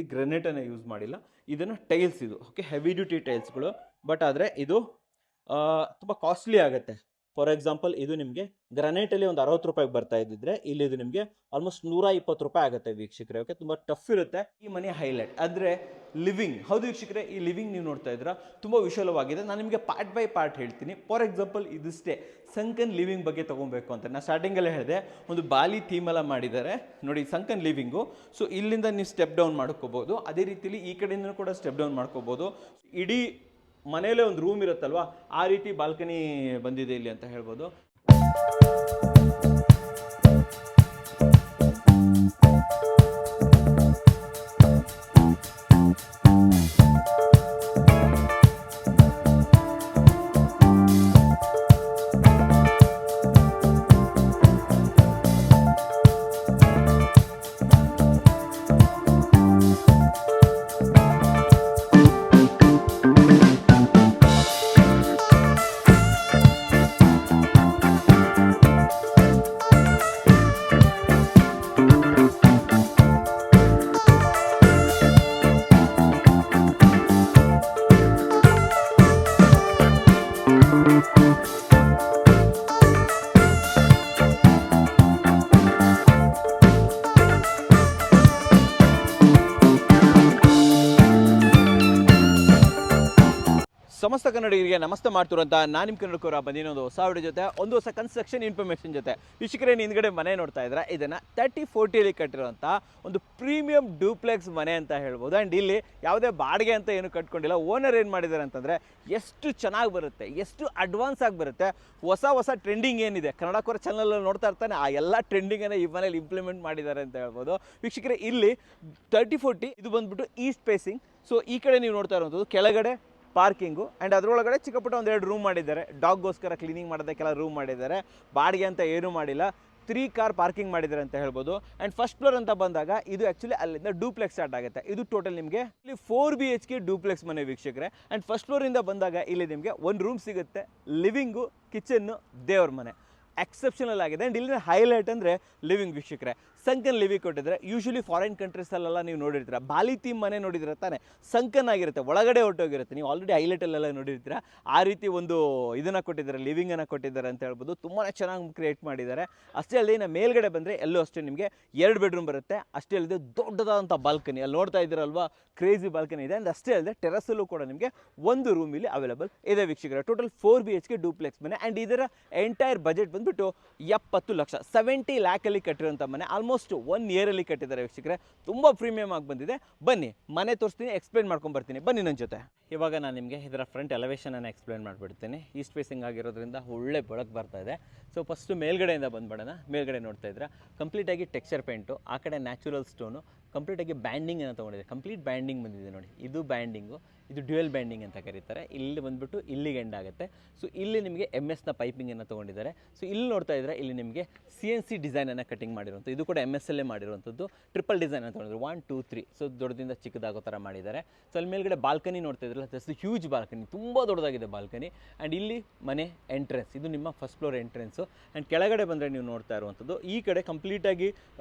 ಇಲ್ಲಿ ಗ್ರೆನೇಟನ್ನು ಯೂಸ್ ಮಾಡಿಲ್ಲ, ಇದನ್ನು ಟೈಲ್ಸ್ ಇದು. ಓಕೆ, ಹೆವಿ ಡ್ಯೂಟಿ ಟೈಲ್ಸ್ಗಳು. ಬಟ್ ಆದರೆ ಇದು ತುಂಬ ಕಾಸ್ಟ್ಲಿ ಆಗುತ್ತೆ. ಫಾರ್ ಎಕ್ಸಾಂಪಲ್ ಇದು ನಿಮಗೆ ಗ್ರಾನೈಟಲ್ಲಿ ಒಂದು 60 ರೂಪಾಯಿಗೆ ಬರ್ತಾ ಇದ್ದಿದ್ರೆ ಇಲ್ಲಿ ಇದು ನಿಮಗೆ ಆಲ್ಮೋಸ್ಟ್ 120 ರೂಪಾಯಿ ಆಗುತ್ತೆ ವೀಕ್ಷಕರೇ. ಓಕೆ, ತುಂಬ ಟಫ್ ಇರುತ್ತೆ. ಈ ಮನೆ ಹೈಲೈಟ್ ಅಂದರೆ ಲಿವಿಂಗ್. ಹೌದು ವೀಕ್ಷಕರೇ, ಈ ಲಿವಿಂಗ್ ನೀವು ನೋಡ್ತಾ ಇದ್ದೀರಾ ತುಂಬ ವಿಶಾಲವಾಗಿದೆ. ನಾನು ನಿಮಗೆ ಪಾರ್ಟ್ ಬೈ ಪಾರ್ಟ್ ಹೇಳ್ತೀನಿ. ಫಾರ್ ಎಕ್ಸಾಂಪಲ್ ಇದಿಷ್ಟೇ ಸಂಕನ್ ಲಿವಿಂಗ್ ಬಗ್ಗೆ ತೊಗೊಬೇಕು ಅಂತ ನಾನು ಸ್ಟಾರ್ಟಿಂಗಲ್ಲೇ ಹೇಳಿದೆ. ಒಂದು ಬಾಲಿ ಥೀಮೆಲ್ಲ ಮಾಡಿದ್ದಾರೆ ನೋಡಿ, ಸಂಕನ್ ಲಿವಿಂಗು. ಸೊ ಇಲ್ಲಿಂದ ನೀವು ಸ್ಟೆಪ್ ಡೌನ್ ಮಾಡ್ಕೋಬೋದು. ಅದೇ ರೀತಿಲಿ ಈ ಕಡೆಯಿಂದ ಕೂಡ ಸ್ಟೆಪ್ ಡೌನ್ ಮಾಡ್ಕೋಬೋದು. ಇಡೀ ಮನೆಯಲ್ಲೇ ಒಂದು ರೂಮ್ ಇರುತ್ತಲ್ವಾ, ಆ ರೀತಿ ಬಾಲ್ಕನಿ ಬಂದಿದೆ ಇಲ್ಲಿ ಅಂತ ಹೇಳ್ಬೋದು. ಸಮಸ್ತ ಕನ್ನಡಿಗರಿಗೆ ನಮಸ್ತೆ ಮಾಡ್ತಿರುವಂಥ ನಾನು ನಿಮ್ಮ ಕನ್ನಡಕರ ಬಂದಿನೊಂದು ಹೊಸ ವಿಡಿಯೋ ಜೊತೆ, ಒಂದು ಹೊಸ ಕನ್ಸ್ಟ್ರಕ್ಷನ್ ಇನ್ಫಾರ್ಮೇಷನ್ ಜೊತೆ. ವೀಕ್ಷಕರೇ, ಹಿಂದ್ಗಡೆ ಮನೆ ನೋಡ್ತಾ ಇದ್ರೆ ಇದನ್ನು 3040 ಕಟ್ಟಿರುವಂಥ ಒಂದು ಪ್ರೀಮಿಯಂ ಡೂಪ್ಲೆಕ್ಸ್ ಮನೆ ಅಂತ ಹೇಳ್ಬೋದು. ಆ್ಯಂಡ್ ಇಲ್ಲಿ ಯಾವುದೇ ಬಾಡಿಗೆ ಅಂತ ಏನು ಕಟ್ಕೊಂಡಿಲ್ಲ. ಓನರ್ ಏನು ಮಾಡಿದ್ದಾರೆ ಅಂತಂದರೆ ಎಷ್ಟು ಚೆನ್ನಾಗಿ ಬರುತ್ತೆ, ಎಷ್ಟು ಅಡ್ವಾನ್ಸ್ ಆಗಿ ಬರುತ್ತೆ, ಹೊಸ ಟ್ರೆಂಡಿಂಗ್ ಏನಿದೆ ಕನ್ನಡಕರ ಚಾನಲಲ್ಲಿ ನೋಡ್ತಾ ಇರ್ತಾನೆ, ಆ ಎಲ್ಲ ಟ್ರೆಂಡಿಂಗನ್ನು ಈ ಮನೇಲಿ ಇಂಪ್ಲಿಮೆಂಟ್ ಮಾಡಿದ್ದಾರೆ ಅಂತ ಹೇಳ್ಬೋದು. ವೀಕ್ಷಕರೇ, ಇಲ್ಲಿ 3040 ಇದು ಬಂದ್ಬಿಟ್ಟು ಈಸ್ಟ್ ಫೇಸಿಂಗ್. ಸೊ ಈ ಕಡೆ ನೀವು ನೋಡ್ತಾ ಇರುವಂಥದ್ದು ಕೆಳಗಡೆ ಪಾರ್ಕಿಂಗು. ಆ್ಯಂಡ್ ಅದರೊಳಗಡೆ ಚಿಕ್ಕ ಪುಟ್ಟ ಒಂದೆರಡು ರೂಮ್ ಮಾಡಿದ್ದಾರೆ. ಡಾಗ್ಗೋಸ್ಕರ ಕ್ಲೀನಿಂಗ್ ಮಾಡೋದಕ್ಕೆಲ್ಲ ರೂಮ್ ಮಾಡಿದ್ದಾರೆ. ಬಾಡಿಗೆ ಅಂತ ಏನೂ ಮಾಡಿಲ್ಲ. 3 ಕಾರ್ ಪಾರ್ಕಿಂಗ್ ಮಾಡಿದ್ದಾರೆ ಅಂತ ಹೇಳ್ಬೋದು. ಆ್ಯಂಡ್ ಫಸ್ಟ್ ಫ್ಲೋರ್ ಅಂತ ಬಂದಾಗ ಇದು ಆ್ಯಕ್ಚುಲಿ ಅಲ್ಲಿಂದ ಡೂಪ್ಲೆಕ್ಸ್ ಸ್ಟಾರ್ಟ್ ಆಗುತ್ತೆ. ಇದು ಟೋಟಲ್ ನಿಮಗೆ ಇಲ್ಲಿ 4 BHK ಡೂಪ್ಲೆಕ್ಸ್ ಮನೆ ವೀಕ್ಷಕರೇ. ಆ್ಯಂಡ್ ಫಸ್ಟ್ ಫ್ಲೋರಿಂದ ಬಂದಾಗ ಇಲ್ಲಿ ನಿಮಗೆ ಒಂದು ರೂಮ್ ಸಿಗುತ್ತೆ, ಲಿವಿಂಗು, ಕಿಚನ್ನು, ದೇವ್ರ ಮನೆ. ಎಕ್ಸೆಪ್ಷನಲ್ ಆಗಿದೆ. ಆ್ಯಂಡ್ ಇಲ್ಲಿನ ಹೈಲೈಟ್ ಅಂದರೆ ಲಿವಿಂಗ್ ವೀಕ್ಷಕರೇ. ಸಂಕನ್ ಲಿವಿಂಗ್ ಕೊಟ್ಟಿದ್ರೆ ಯೂಶಲಿ ಫಾರಿನ್ ಕಂಟ್ರೀಸಲ್ಲೆಲ್ಲ ನೀವು ನೋಡಿರ್ತೀರ, ಬಾಲಿ ಥೀಮ್ ಮನೆ ನೋಡಿದ್ರೆ ತಾನೆ ಸಂಕನ್ ಆಗಿರುತ್ತೆ, ಒಳಗಡೆ ಹೊರಟೋಗಿರುತ್ತೆ. ನೀವು ಆಲ್ರೆಡಿ ಹೈಲೈಟಲ್ಲೆಲ್ಲ ನೋಡಿರ್ತೀರ. ಆ ರೀತಿ ಒಂದು ಇದನ್ನು ಕೊಟ್ಟಿದ್ದಾರೆ, ಲಿವಿಂಗನ್ನು ಕೊಟ್ಟಿದ್ದಾರೆ ಅಂತ ಹೇಳ್ಬೋದು. ತುಂಬಾ ಚೆನ್ನಾಗಿ ಕ್ರಿಯೇಟ್ ಮಾಡಿದ್ದಾರೆ. ಅಷ್ಟೇ ಅಲ್ಲದೆ ಇನ್ನು ಮೇಲ್ಗಡೆ ಬಂದರೆ ಎಲ್ಲೂ ಅಷ್ಟೇ ನಿಮಗೆ 2 ಬೆಡ್ರೂಮ್ ಬರುತ್ತೆ. ಅಷ್ಟೇ ಅಲ್ಲದೆ ದೊಡ್ಡದಾದಂಥ ಬಾಲ್ಕನಿ ಅಲ್ಲಿ ನೋಡ್ತಾ ಇದ್ದೀರಲ್ವಾ, ಕ್ರೇಜಿ ಬಾಲ್ಕನಿ ಇದೆ. ಆ್ಯಂಡ್ ಅಷ್ಟೇ ಅಲ್ಲದೆ ಟೆರಸಲ್ಲೂ ಕೂಡ ನಿಮಗೆ ಒಂದು ರೂಮ್ ಇಲ್ಲಿ ಅವೈಲೇಬಲ್ ಇದೆ ವೀಕ್ಷಕರೇ. ಟೋಟಲ್ 4 BHK ಡೂಪ್ಲೆಕ್ಸ್ ಮನೆ. ಆ್ಯಂಡ್ ಇದರ ಎಂಟೈರ್ ಬಜೆಟ್ ಬಂದುಬಿಟ್ಟು 70 ಲಕ್ಷ, 70 ಲ್ಯಾಕಲ್ಲಿ ಕಟ್ಟಿರೋಂಥ ಮನೆ. ಆಲ್ಮೋಸ್ಟ್ 1 ಇಯರಲ್ಲಿ ಕಟ್ಟಿದ್ದಾರೆ ವೀಕ್ಷಕರೇ. ತುಂಬ ಪ್ರೀಮಿಯಮ್ ಆಗಿ ಬಂದಿದೆ. ಬನ್ನಿ ಮನೆ ತೋರಿಸ್ತೀನಿ, ಎಕ್ಸ್ಪ್ಲೇನ್ ಮಾಡ್ಕೊಂಡು ಬರ್ತೀನಿ. ಬನ್ನಿ ನನ್ನ ಜೊತೆ. ಇವಾಗ ನಾನು ನಿಮಗೆ ಇದರ ಫ್ರಂಟ್ ಎಲಿವೇಷನನ್ನು ಎಕ್ಸ್ಪ್ಲೇನ್ ಮಾಡಿಬಿಡ್ತೀನಿ. ಈಸ್ಟ್ ಫೇಸಿಂಗ್ ಆಗಿರೋದ್ರಿಂದ ಒಳ್ಳೆ ಬೆಳಕು ಬರ್ತಾ ಇದೆ. ಸೊ ಫಸ್ಟು ಮೇಲ್ಗಡೆಯಿಂದ ಬಂದ್ಬಿಡೋಣ. ಮೇಲ್ಗಡೆ ನೋಡ್ತಾ ಇದ್ರೆ ಕಂಪ್ಲೀಟಾಗಿ ಟೆಕ್ಸ್ಚರ್ ಪೇಂಟು, ಆ ಕಡೆ ನ್ಯಾಚುರಲ್ ಸ್ಟೋನು, ಕಂಪ್ಲೀಟಾಗಿ ಬ್ಯಾಂಡಿಂಗನ್ನು ತೊಗೊಂಡಿದೆ. ಕಂಪ್ಲೀಟ್ ಬ್ಯಾಂಡಿಂಗ್ ಬಂದಿದೆ ನೋಡಿ. ಇದು ಬ್ಯಾಂಡಿಂಗು, ಇದು ಡ್ಯುಯಲ್ ಬ್ಯಾಂಡಿಂಗ್ ಅಂತ ಕರೀತಾರೆ. ಇಲ್ಲಿ ಬಂದುಬಿಟ್ಟು ಇಲ್ಲಿಗೆ ಎಂಡ್ ಆಗುತ್ತೆ. ಸೊ ಇಲ್ಲಿ ನಿಮಗೆ MS ಪೈಪಿಂಗನ್ನು ತೊಗೊಂಡಿದ್ದಾರೆ. ಸೊ ಇಲ್ಲಿ ನೋಡ್ತಾ ಇದ್ದರೆ ಇಲ್ಲಿ ನಿಮಗೆ CNC ಡಿಸೈನನ್ನು ಕಟಿಂಗ್ ಮಾಡಿರುವಂಥ, ಇದು ಕೂಡ MSಲ್ಲೇ ಮಾಡಿರುವಂಥದ್ದು. ಟ್ರಿಪಲ್ ಡಿಸೈನ್ ಅಂತ ತೊಗೊಂಡಿದ್ರು, 1 2 3. ಸೊ ದೊಡ್ಡದಿಂದ ಚಿಕ್ಕದಾಗೋ ಥರ ಮಾಡಿದ್ದಾರೆ. ಸೊ ಅಲ್ಲಿ ಮೇಲ್ಗಡೆ ಬಾಲ್ಕನಿ ನೋಡ್ತಾ ಇದ್ರಲ್ಲ, ಜಸ್ಟ್ ಹ್ಯೂಜ್ ಬಾಲ್ಕನಿ, ತುಂಬ ದೊಡ್ಡದಾಗಿದೆ ಬಾಲ್ಕನಿ. ಆ್ಯಂಡ್ ಇಲ್ಲಿ ಮನೆ ಎಂಟ್ರೆನ್ಸ್, ಇದು ನಿಮ್ಮ ಫಸ್ಟ್ ಫ್ಲೋರ್ ಎಂಟ್ರೆನ್ಸು. ಆ್ಯಂಡ್ ಕೆಳಗಡೆ ಬಂದರೆ ನೀವು ನೋಡ್ತಾ ಇರುವಂಥದ್ದು ಈ ಕಡೆ ಕಂಪ್ಲೀಟಾಗಿ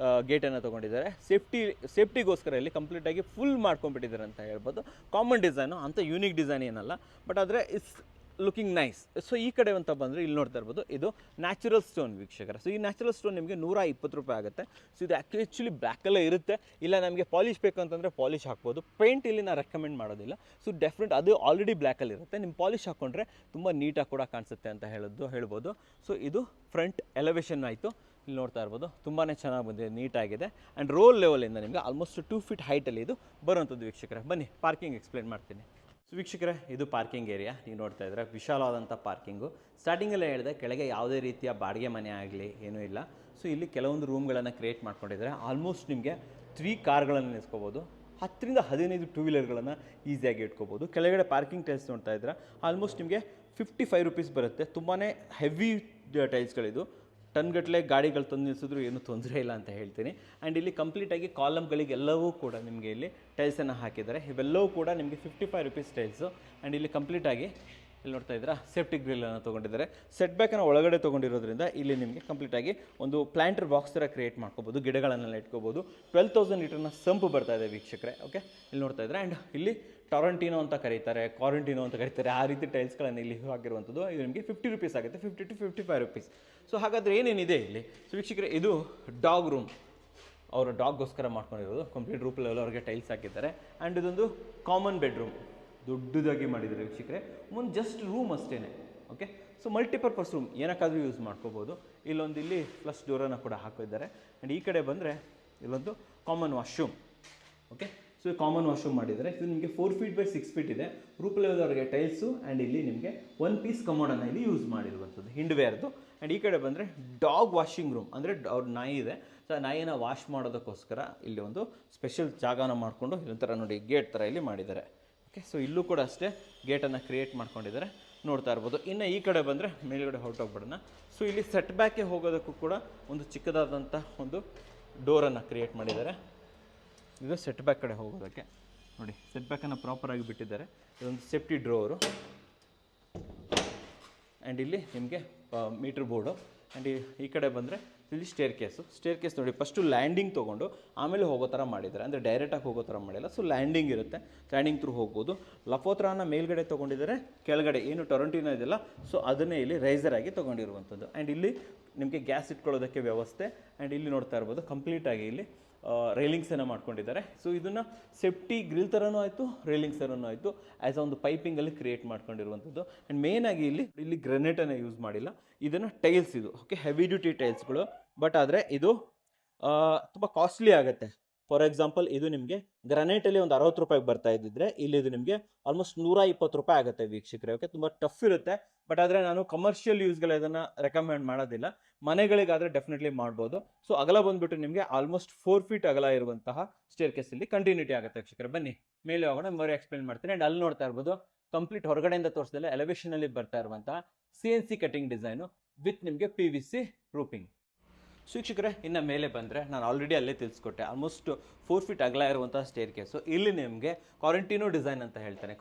ಗೇಟನ್ನು ತೊಗೊಂಡಿದ್ದಾರೆ. ಸೇಫ್ಟಿಗೋಸ್ಕರ ಇಲ್ಲಿ ಕಂಪ್ಲೀಟಾಗಿ ಫುಲ್ ಮಾಡ್ಕೊಂಡ್ಬಿಟ್ಟಿದ್ದಾರೆ ಅಂತ ಹೇಳ್ಬೋದು. ಕಾಮನ್ ಡಿಸೈನು ಅಂತ ಯೂನಿಕ್ ಡಿಸೈನ್ ಏನಲ್ಲ, ಬಟ್ ಆದರೆ ಇಟ್ಸ್ ಲುಕಿಂಗ್ ನೈಸ್. ಸೊ ಈ ಕಡೆ ಅಂತ ಬಂದರೆ ಇಲ್ಲಿ ನೋಡ್ತಾ ಇರ್ಬೋದು, ಇದು ನ್ಯಾಚುರಲ್ ಸ್ಟೋನ್ ವೀಕ್ಷಕರ. ಸೊ ಈ ನ್ಯಾಚುರಲ್ ಸ್ಟೋನ್ ನಿಮಗೆ 120 ರೂಪಾಯಿ ಆಗುತ್ತೆ. ಸೊ ಇದು ಆ್ಯಕ್ಚುಲಿ ಬ್ಲ್ಯಾಕಲ್ಲೇ ಇರುತ್ತೆ. ಇಲ್ಲ ನಮಗೆ ಪಾಲಿಶ್ ಬೇಕು ಅಂತಂದರೆ ಪಾಲಿಶ್ ಹಾಕ್ಬೋದು. ಪೇಂಟ್ ಇಲ್ಲಿ ನಾನು ರೆಕಮೆಂಡ್ ಮಾಡೋದಿಲ್ಲ. ಸೊ ಡೆಫಿನೆಟ್ ಅದು ಆಲ್ರೆಡಿ ಬ್ಲ್ಯಾಕಲ್ಲಿ ಇರುತ್ತೆ. ನಿಮ್ಮ ಪಾಲಿಶ್ ಹಾಕ್ಕೊಂಡ್ರೆ ತುಂಬ ನೀಟಾಗಿ ಕೂಡ ಕಾಣಿಸುತ್ತೆ ಅಂತ ಹೇಳ್ಬೋದು. ಸೊ ಇದು ಫ್ರಂಟ್ ಎಲಿವೇಷನ್ ಆಯಿತು. ಇಲ್ಲಿ ನೋಡ್ತಾ ಇರ್ಬೋದು, ತುಂಬಾ ಚೆನ್ನಾಗಿ ಬಂದಿದೆ, ನೀಟಾಗಿದೆ. ಆ್ಯಂಡ್ ರೋಲ್ ಲೆವೆಲಿಂದ ನಿಮಗೆ ಆಲ್ಮೋಸ್ಟ್ 2 ಫೀಟ್ ಹೈಟಲ್ಲಿ ಇದು ಬರುವಂಥದ್ದು ವೀಕ್ಷಕರೇ. ಬನ್ನಿ ಪಾರ್ಕಿಂಗ್ ಎಕ್ಸ್ಪ್ಲೇನ್ ಮಾಡ್ತೀನಿ. ಸೊ ವೀಕ್ಷಕರೇ, ಇದು ಪಾರ್ಕಿಂಗ್ ಏರಿಯಾ. ನೀವು ನೋಡ್ತಾ ಇದ್ರೆ ವಿಶಾಲವಾದಂಥ ಪಾರ್ಕಿಂಗು. ಸ್ಟಾರ್ಟಿಂಗಲ್ಲೇ ಹೇಳಿದೆ, ಕೆಳಗೆ ಯಾವುದೇ ರೀತಿಯ ಬಾಡಿಗೆ ಮನೆ ಆಗಲಿ ಏನೂ ಇಲ್ಲ. ಸೊ ಇಲ್ಲಿ ಕೆಲವೊಂದು ರೂಮ್ಗಳನ್ನು ಕ್ರಿಯೇಟ್ ಮಾಡ್ಕೊಂಡಿದ್ದಾರೆ. ಆಲ್ಮೋಸ್ಟ್ ನಿಮಗೆ 3 ಕಾರ್ಗಳನ್ನು ನಿಲ್ಲಿಸ್ಕೋಬೋದು. 10 ರಿಂದ 15 2 ವೀಲರ್ಗಳನ್ನು ಈಸಿಯಾಗಿ ಇಟ್ಕೋಬೋದು. ಕೆಳಗಡೆ ಪಾರ್ಕಿಂಗ್ ಟೈಲ್ಸ್ ನೋಡ್ತಾ ಇದ್ರೆ ಆಲ್ಮೋಸ್ಟ್ ನಿಮಗೆ 55 ರೂಪೀಸ್ ಬರುತ್ತೆ. ತುಂಬಾ ಹೆವಿ ಟೈಲ್ಸ್ಗಳಿದು. ಟನ್ಗಟ್ಟಲೆ ಗಾಡಿಗಳು ತಂದು ನಿಲ್ಲಿಸಿದ್ರು ಏನೂ ತೊಂದರೆ ಇಲ್ಲ ಅಂತ ಹೇಳ್ತೀನಿ. ಆ್ಯಂಡ್ ಇಲ್ಲಿ ಕಂಪ್ಲೀಟಾಗಿ ಕಾಲಮ್ಗಳಿಗೆಲ್ಲವೂ ಕೂಡ ನಿಮಗೆ ಇಲ್ಲಿ ಟೈಲ್ಸನ್ನು ಹಾಕಿದ್ದಾರೆ. ಇವೆಲ್ಲವೂ ಕೂಡ ನಿಮಗೆ 55 ರೂಪೀಸ್ ಟೈಲ್ಸು. ಆ್ಯಂಡ್ ಇಲ್ಲಿ ಕಂಪ್ಲೀಟಾಗಿ ಇಲ್ಲಿ ನೋಡ್ತಾ ಇದ್ದೀರಾ ಸೇಫ್ಟಿ ಗ್ರಿಲ್ಲನ್ನು ತೊಗೊಂಡಿದ್ದಾರೆ. ಸೆಟ್ ಬ್ಯಾಕನ್ನು ಒಳಗಡೆ ತೊಗೊಂಡಿರೋದ್ರಿಂದ ಇಲ್ಲಿ ನಿಮಗೆ ಕಂಪ್ಲೀಟಾಗಿ ಒಂದು ಪ್ಲಾಂಟರ್ ಬಾಕ್ಸ್ ಥರ ಕ್ರಿಯೇಟ್ ಮಾಡ್ಕೋಬೋದು, ಗಿಡಗಳನ್ನೆಲ್ಲ ಇಟ್ಕೋಬೋದು. 12,000 ಲೀಟರ್ನ ಸಂಪು ಬರ್ತಾ ಇದೆ ವೀಕ್ಷಕರೇ. ಓಕೆ, ಇಲ್ಲಿ ನೋಡ್ತಾ ಇದ್ದಾರೆ. ಆ್ಯಂಡ್ ಇಲ್ಲಿ ಟೊರಂಟಿನೋ ಅಂತ ಕರೀತಾರೆ, ಕ್ವಾರಂಟಿನೋ ಅಂತ ಕರೀತಾರೆ, ಆ ರೀತಿ ಟೈಲ್ಸ್ಗಳನ್ನು ಇಲ್ಲಿ ಹಾಕಿರುವಂಥದ್ದು. ಇದು ನಿಮಗೆ 50 ರೂಪೀಸ್ ಆಗುತ್ತೆ, 50 to 55 ರೂಪೀಸ್. ಸೊ ಹಾಗಾದರೆ ಏನೇನಿದೆ ಇಲ್ಲಿ? ಸೊ ವೀಕ್ಷಕರೇ, ಇದು ಡಾಗ್ ರೂಮ್, ಅವರು ಡಾಗ್ಗೋಸ್ಕರ ಮಾಡ್ಕೊಂಡಿರೋದು. ಕಂಪ್ಲೀಟ್ ರೂಪಲ್ಲಿ ಅವ್ರಿಗೆ ಟೈಲ್ಸ್ ಹಾಕಿದ್ದಾರೆ. ಆ್ಯಂಡ್ ಇದೊಂದು ಕಾಮನ್ ಬೆಡ್ರೂಮ್, ದೊಡ್ಡದಾಗಿ ಮಾಡಿದ್ದಾರೆ ವೀಕ್ಷಕರೇ. ಮುಂದೆ ಜಸ್ಟ್ ರೂಮ್ ಅಷ್ಟೇ. ಓಕೆ, ಸೊ ಮಲ್ಟಿಪರ್ಪಸ್ ರೂಮ್, ಏನಕ್ಕಾದರೂ ಯೂಸ್ ಮಾಡ್ಕೋಬೋದು. ಇಲ್ಲಿ ಫ್ಲಶ್ ಡೋರನ್ನು ಕೂಡ ಹಾಕಿದ್ದಾರೆ. ಆ್ಯಂಡ್ ಈ ಕಡೆ ಬಂದರೆ ಇಲ್ಲೊಂದು common washroom. Okay, so common washroom ಮಾಡಿದ್ದಾರೆ. ಇದು ನಿಮಗೆ 4 feet by 6 feet ಇದೆ. ರೂಪ್ ಲೆವೆಲ್ವರೆಗೆ ಟೈಲ್ಸು. ಆ್ಯಂಡ್ ಇಲ್ಲಿ ನಿಮಗೆ 1 piece ಕಮೋಡನ್ನು ಇಲ್ಲಿ ಯೂಸ್ ಮಾಡಿರುವಂಥದ್ದು, ಹಿಂಡ್ವೇರ್ದು. ಆ್ಯಂಡ್ ಈ ಕಡೆ ಬಂದರೆ ಡಾಗ್ ವಾಷಿಂಗ್ ರೂಮ್, ಅಂದರೆ ಅವ್ರ ನಾಯಿ ಇದೆ. ಸೊ ನಾಯಿನ ವಾಶ್ ಮಾಡೋದಕ್ಕೋಸ್ಕರ ಇಲ್ಲಿ ಒಂದು ಸ್ಪೆಷಲ್ ಜಾಗನ ಮಾಡಿಕೊಂಡು ಇದೊಂಥರ ನೋಡಿ ಗೇಟ್ ಥರ ಇಲ್ಲಿ ಮಾಡಿದ್ದಾರೆ. ಓಕೆ, ಸೊ ಇಲ್ಲೂ ಕೂಡ ಅಷ್ಟೇ ಗೇಟನ್ನು ಕ್ರಿಯೇಟ್ ಮಾಡ್ಕೊಂಡಿದ್ದಾರೆ, ನೋಡ್ತಾ ಇರ್ಬೋದು. ಇನ್ನು ಈ ಕಡೆ ಬಂದರೆ ಮೇಲ್ಗಡೆ ಹೊರಟೋಗ್ಬಿಡೋಣ. ಸೊ ಇಲ್ಲಿ ಸೆಟ್ ಬ್ಯಾಕ್ಗೆ ಹೋಗೋದಕ್ಕೂ ಕೂಡ ಒಂದು ಚಿಕ್ಕದಾದಂಥ ಒಂದು ಡೋರನ್ನು ಕ್ರಿಯೇಟ್ ಮಾಡಿದ್ದಾರೆ. ಇದು ಸೆಟ್ ಬ್ಯಾಕ್ ಕಡೆ ಹೋಗೋದಕ್ಕೆ ನೋಡಿ, ಸೆಟ್ ಬ್ಯಾಕನ್ನು ಪ್ರಾಪರಾಗಿ ಬಿಟ್ಟಿದ್ದಾರೆ. ಇದೊಂದು ಸೇಫ್ಟಿ ಡ್ರೋವರು. ಆ್ಯಂಡ್ ಇಲ್ಲಿ ನಿಮಗೆ ಮೀಟ್ರ್ ಬೋರ್ಡು. ಆ್ಯಂಡ್ ಈ ಕಡೆ ಬಂದರೆ ಇಲ್ಲಿ ಸ್ಟೇರ್ ಕೇಸ್ ನೋಡಿ, ಫಸ್ಟು ಲ್ಯಾಂಡಿಂಗ್ ತೊಗೊಂಡು ಆಮೇಲೆ ಹೋಗೋ ಥರ ಮಾಡಿದ್ದಾರೆ, ಅಂದರೆ ಡೈರೆಕ್ಟಾಗಿ ಹೋಗೋ ಥರ ಮಾಡಿಲ್ಲ. ಸೊ ಲ್ಯಾಂಡಿಂಗ್ ಇರುತ್ತೆ, ಲ್ಯಾಂಡಿಂಗ್ ಥ್ರೂ ಹೋಗ್ಬೋದು. ಲಫೋತ್ರಾನ ಮೇಲ್ಗಡೆ ತೊಗೊಂಡಿದ್ದಾರೆ, ಕೆಳಗಡೆ ಏನು ಟೊರಂಟಿನೋ ಇದೆಯಲ್ಲ, ಸೊ ಅದನ್ನೇ ಇಲ್ಲಿ ರೈಸರ್ ಆಗಿ ತೊಗೊಂಡಿರುವಂಥದ್ದು. ಆ್ಯಂಡ್ ಇಲ್ಲಿ ನಿಮಗೆ ಗ್ಯಾಸ್ ಇಟ್ಕೊಳ್ಳೋದಕ್ಕೆ ವ್ಯವಸ್ಥೆ. ಆ್ಯಂಡ್ ಇಲ್ಲಿ ನೋಡ್ತಾ ಇರ್ಬೋದು ಕಂಪ್ಲೀಟಾಗಿ ಇಲ್ಲಿ ರೈಲಿಂಗ್ಸನ್ನು ಮಾಡ್ಕೊಂಡಿದ್ದಾರೆ. ಸೊ ಇದನ್ನು ಸೇಫ್ಟಿ ಗ್ರಿಲ್ ಥರನೂ ಆಯಿತು, ರೈಲಿಂಗ್ಸ್ ಥರನೂ ಆಯಿತು, ಆ್ಯಸ್ ಒಂದು ಪೈಪಿಂಗಲ್ಲಿ ಕ್ರಿಯೇಟ್ ಮಾಡ್ಕೊಂಡಿರುವಂಥದ್ದು. ಆ್ಯಂಡ್ ಮೇಯ್ನಾಗಿ ಇಲ್ಲಿ ಗ್ರೆನೇಟನ್ನು ಯೂಸ್ ಮಾಡಿಲ್ಲ, ಇದನ್ನು ಟೈಲ್ಸ್ ಇದು. ಓಕೆ, ಹೆವಿ ಡ್ಯೂಟಿ ಟೈಲ್ಸ್ಗಳು. ಬಟ್ ಆದರೆ ಇದು ತುಂಬ ಕಾಸ್ಟ್ಲಿ ಆಗುತ್ತೆ. ಫಾರ್ ಎಕ್ಸಾಂಪಲ್, ಇದು ನಿಮಗೆ ಗ್ರಾನೈಟಲ್ಲಿ ಒಂದು 60 ರೂಪಾಯಿಗೆ ಬರ್ತಾ ಇದ್ದಿದ್ರೆ ಇಲ್ಲಿ ಇದು ನಿಮಗೆ ಆಲ್ಮೋಸ್ಟ್ 120 ರೂಪಾಯಿ ಆಗುತ್ತೆ ವೀಕ್ಷಕರೇ. ಓಕೆ, ತುಂಬ ಟಫ್ ಇರುತ್ತೆ. ಬಟ್ ಆದರೆ ನಾನು ಕಮರ್ಷಿಯಲ್ ಯೂಸ್ಗಳು ಇದನ್ನು ರೆಕಮೆಂಡ್ ಮಾಡೋದಿಲ್ಲ, ಮನೆಗಳಿಗಾದರೆ ಡೆಫಿನೆಟ್ಲಿ ಮಾಡ್ಬೋದು. ಸೊ ಅಗಲ ಬಂದುಬಿಟ್ಟು ನಿಮಗೆ ಆಲ್ಮೋಸ್ಟ್ 4 feet ಅಗಲ ಇರುವಂತಹ ಸ್ಟೇರ್ ಕೇಸಲ್ಲಿ ಕಂಟಿನ್ಯೂಟಿ ಆಗುತ್ತೆ ವೀಕ್ಷಕರೇ. ಬನ್ನಿ ಮೇಲೆ ಹೋಗೋಣ, ಮರಿ ಎಕ್ಸ್ಪ್ಲೇನ್ ಮಾಡ್ತೀನಿ. ಆ್ಯಂಡ್ ಅಲ್ಲಿ ನೋಡ್ತಾ ಇರ್ಬೋದು ಕಂಪ್ಲೀಟ್ ಹೊರಗಡೆಯಿಂದ ತೋರಿಸಿದಲ್ಲ ಎಲಿವೇಷನಲ್ಲಿ ಬರ್ತಾ ಇರುವಂತಹ CNC ಕಟಿಂಗ್ ಡಿಸೈನು ವಿತ್ ನಿಮಗೆ PVC ರೂಪಿಂಗ್. ವೀಕ್ಷಕರೇ, ಇನ್ನು ಮೇಲೆ ಬಂದರೆ ನಾನು ಆಲ್ರೆಡಿ ಅಲ್ಲೇ ತಿಳಿಸ್ಕೊಟ್ಟೆ, ಆಲ್ಮೋಸ್ಟ್ 4 feet ಅಗಲ ಇರುವಂಥ ಸ್ಟೇರ್ ಕೇಸು. ಇಲ್ಲಿ ನಿಮಗೆ ಕ್ವಾರಂಟಿನೋ ಡಿಸೈನ್ ಅಂತ ಹೇಳ್ತಾನೆ,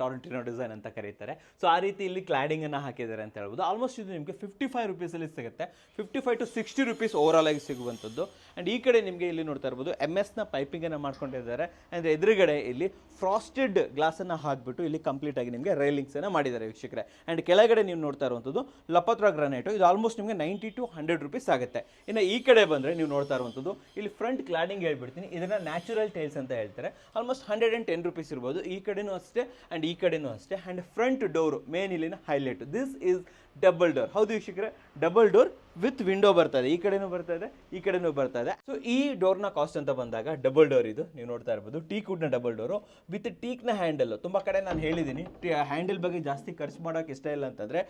ಟೊರಂಟಿನೋ ಡಿಸೈನ್ ಅಂತ ಕರೀತಾರೆ. ಸೊ ಆ ರೀತಿ ಇಲ್ಲಿ ಕ್ಲಾಡಿಂಗನ್ನು ಹಾಕಿದ್ದಾರೆ ಅಂತ ಹೇಳ್ಬೋದು. ಆಲ್ಮೋಸ್ಟ್ ಇದು ನಿಮಗೆ 55 ರೂಪೀಸಲ್ಲಿ ಸಿಗುತ್ತೆ, 55 to 60 ರೂಪೀಸ್ ಓವರಾಲ್ ಆಗಿ ಸಿಗುವಂಥದ್ದು. ಆ್ಯಂಡ್ ಈ ಕಡೆ ನಿಮಗೆ ಇಲ್ಲಿ ನೋಡ್ತಾ ಇರ್ಬೋದು MS ಪೈಪಿಂಗನ್ನು ಮಾಡ್ಕೊಂಡಿದ್ದಾರೆ. ಅಂದರೆ ಎದುರುಗಡೆ ಇಲ್ಲಿ ಫ್ರಾಸ್ಟೆಡ್ ಗ್ಲಾಸನ್ನು ಹಾಕಿಬಿಟ್ಟು ಇಲ್ಲಿ ಕಂಪ್ಲೀಟಾಗಿ ನಿಮಗೆ ರೈಲಿಂಗ್ಸನ್ನು ಮಾಡಿದ್ದಾರೆ ವೀಕ್ಷಕರೇ. ಆ್ಯಂಡ್ ಕೆಳಗಡೆ ನೀವು ನೋಡ್ತಾ ಇರುವಂಥದ್ದು ಲಪೋತ್ರಾ ಗ್ರಾನೈಟು. ಇದು ಆಲ್ಮೋಸ್ಟ್ ನಿಮಗೆ 90 to 100 ರೂಪೀಸ್ ಆಗುತ್ತೆ. ಇನ್ನು ಈ ಕಡೆ ಬಂದರೆ ನೀವು ನೋಡ್ತಾ ಇರುವಂಥದ್ದು ಇಲ್ಲಿ ಫ್ರಂಟ್ ಕ್ಲಾಡಿಂಗ್ ಹೇಳ್ಬಿಡ್ತೀನಿ, ಇದನ್ನು ನ್ಯಾಚುರಲ್ ಟೈಲ್ಸ್ ಅಂತ ಹೇಳ್ತಾರೆ. ಆಲ್ಮೋಸ್ಟ್ 110 ರೂಪೀಸ್ ಇರ್ಬೋದು. ಈ ಕಡೆನೂ ಅಷ್ಟೇ ಆ್ಯಂಡ್ ಈ ಕಡೆನೂ ಅಷ್ಟೇ. ಆ್ಯಂಡ್ ಫ್ರಂಟ್ ಡೋರು ಮೇನ್ ಇಲ್ಲಿನ highlight. This is double door. ಹೌದು ವೀಕ್ಷಕರೇ, ಡಬಲ್ ಡೋರ್ ವಿತ್ ವಿಂಡೋ ಬರ್ತಾ ಇದೆ, ಈ ಕಡೆನೂ ಬರ್ತಾ ಇದೆ, ಈ ಕಡೆನೂ ಬರ್ತಾ ಇದೆ. ಸೊ ಈ ಡೋರ್ನ ಕಾಸ್ಟ್ ಅಂತ ಬಂದಾಗ ಡಬಲ್ ಡೋರ್ ಇದು ನೀವು ನೋಡ್ತಾ ಇರ್ಬೋದು, ಟೀಕ್ ವುಡ್ನ ಡಬಲ್ ಡೋರು ವಿತ್ ಟೀಕ್ನ ಹ್ಯಾಂಡಲ್. ತುಂಬ ಕಡೆ ನಾನು ಹೇಳಿದ್ದೀನಿ ಹ್ಯಾಂಡಲ್ ಬಗ್ಗೆ ಜಾಸ್ತಿ ಖರ್ಚು ಮಾಡೋಕೆ ಇಷ್ಟ ಇಲ್ಲ ಅಂತಂದರೆ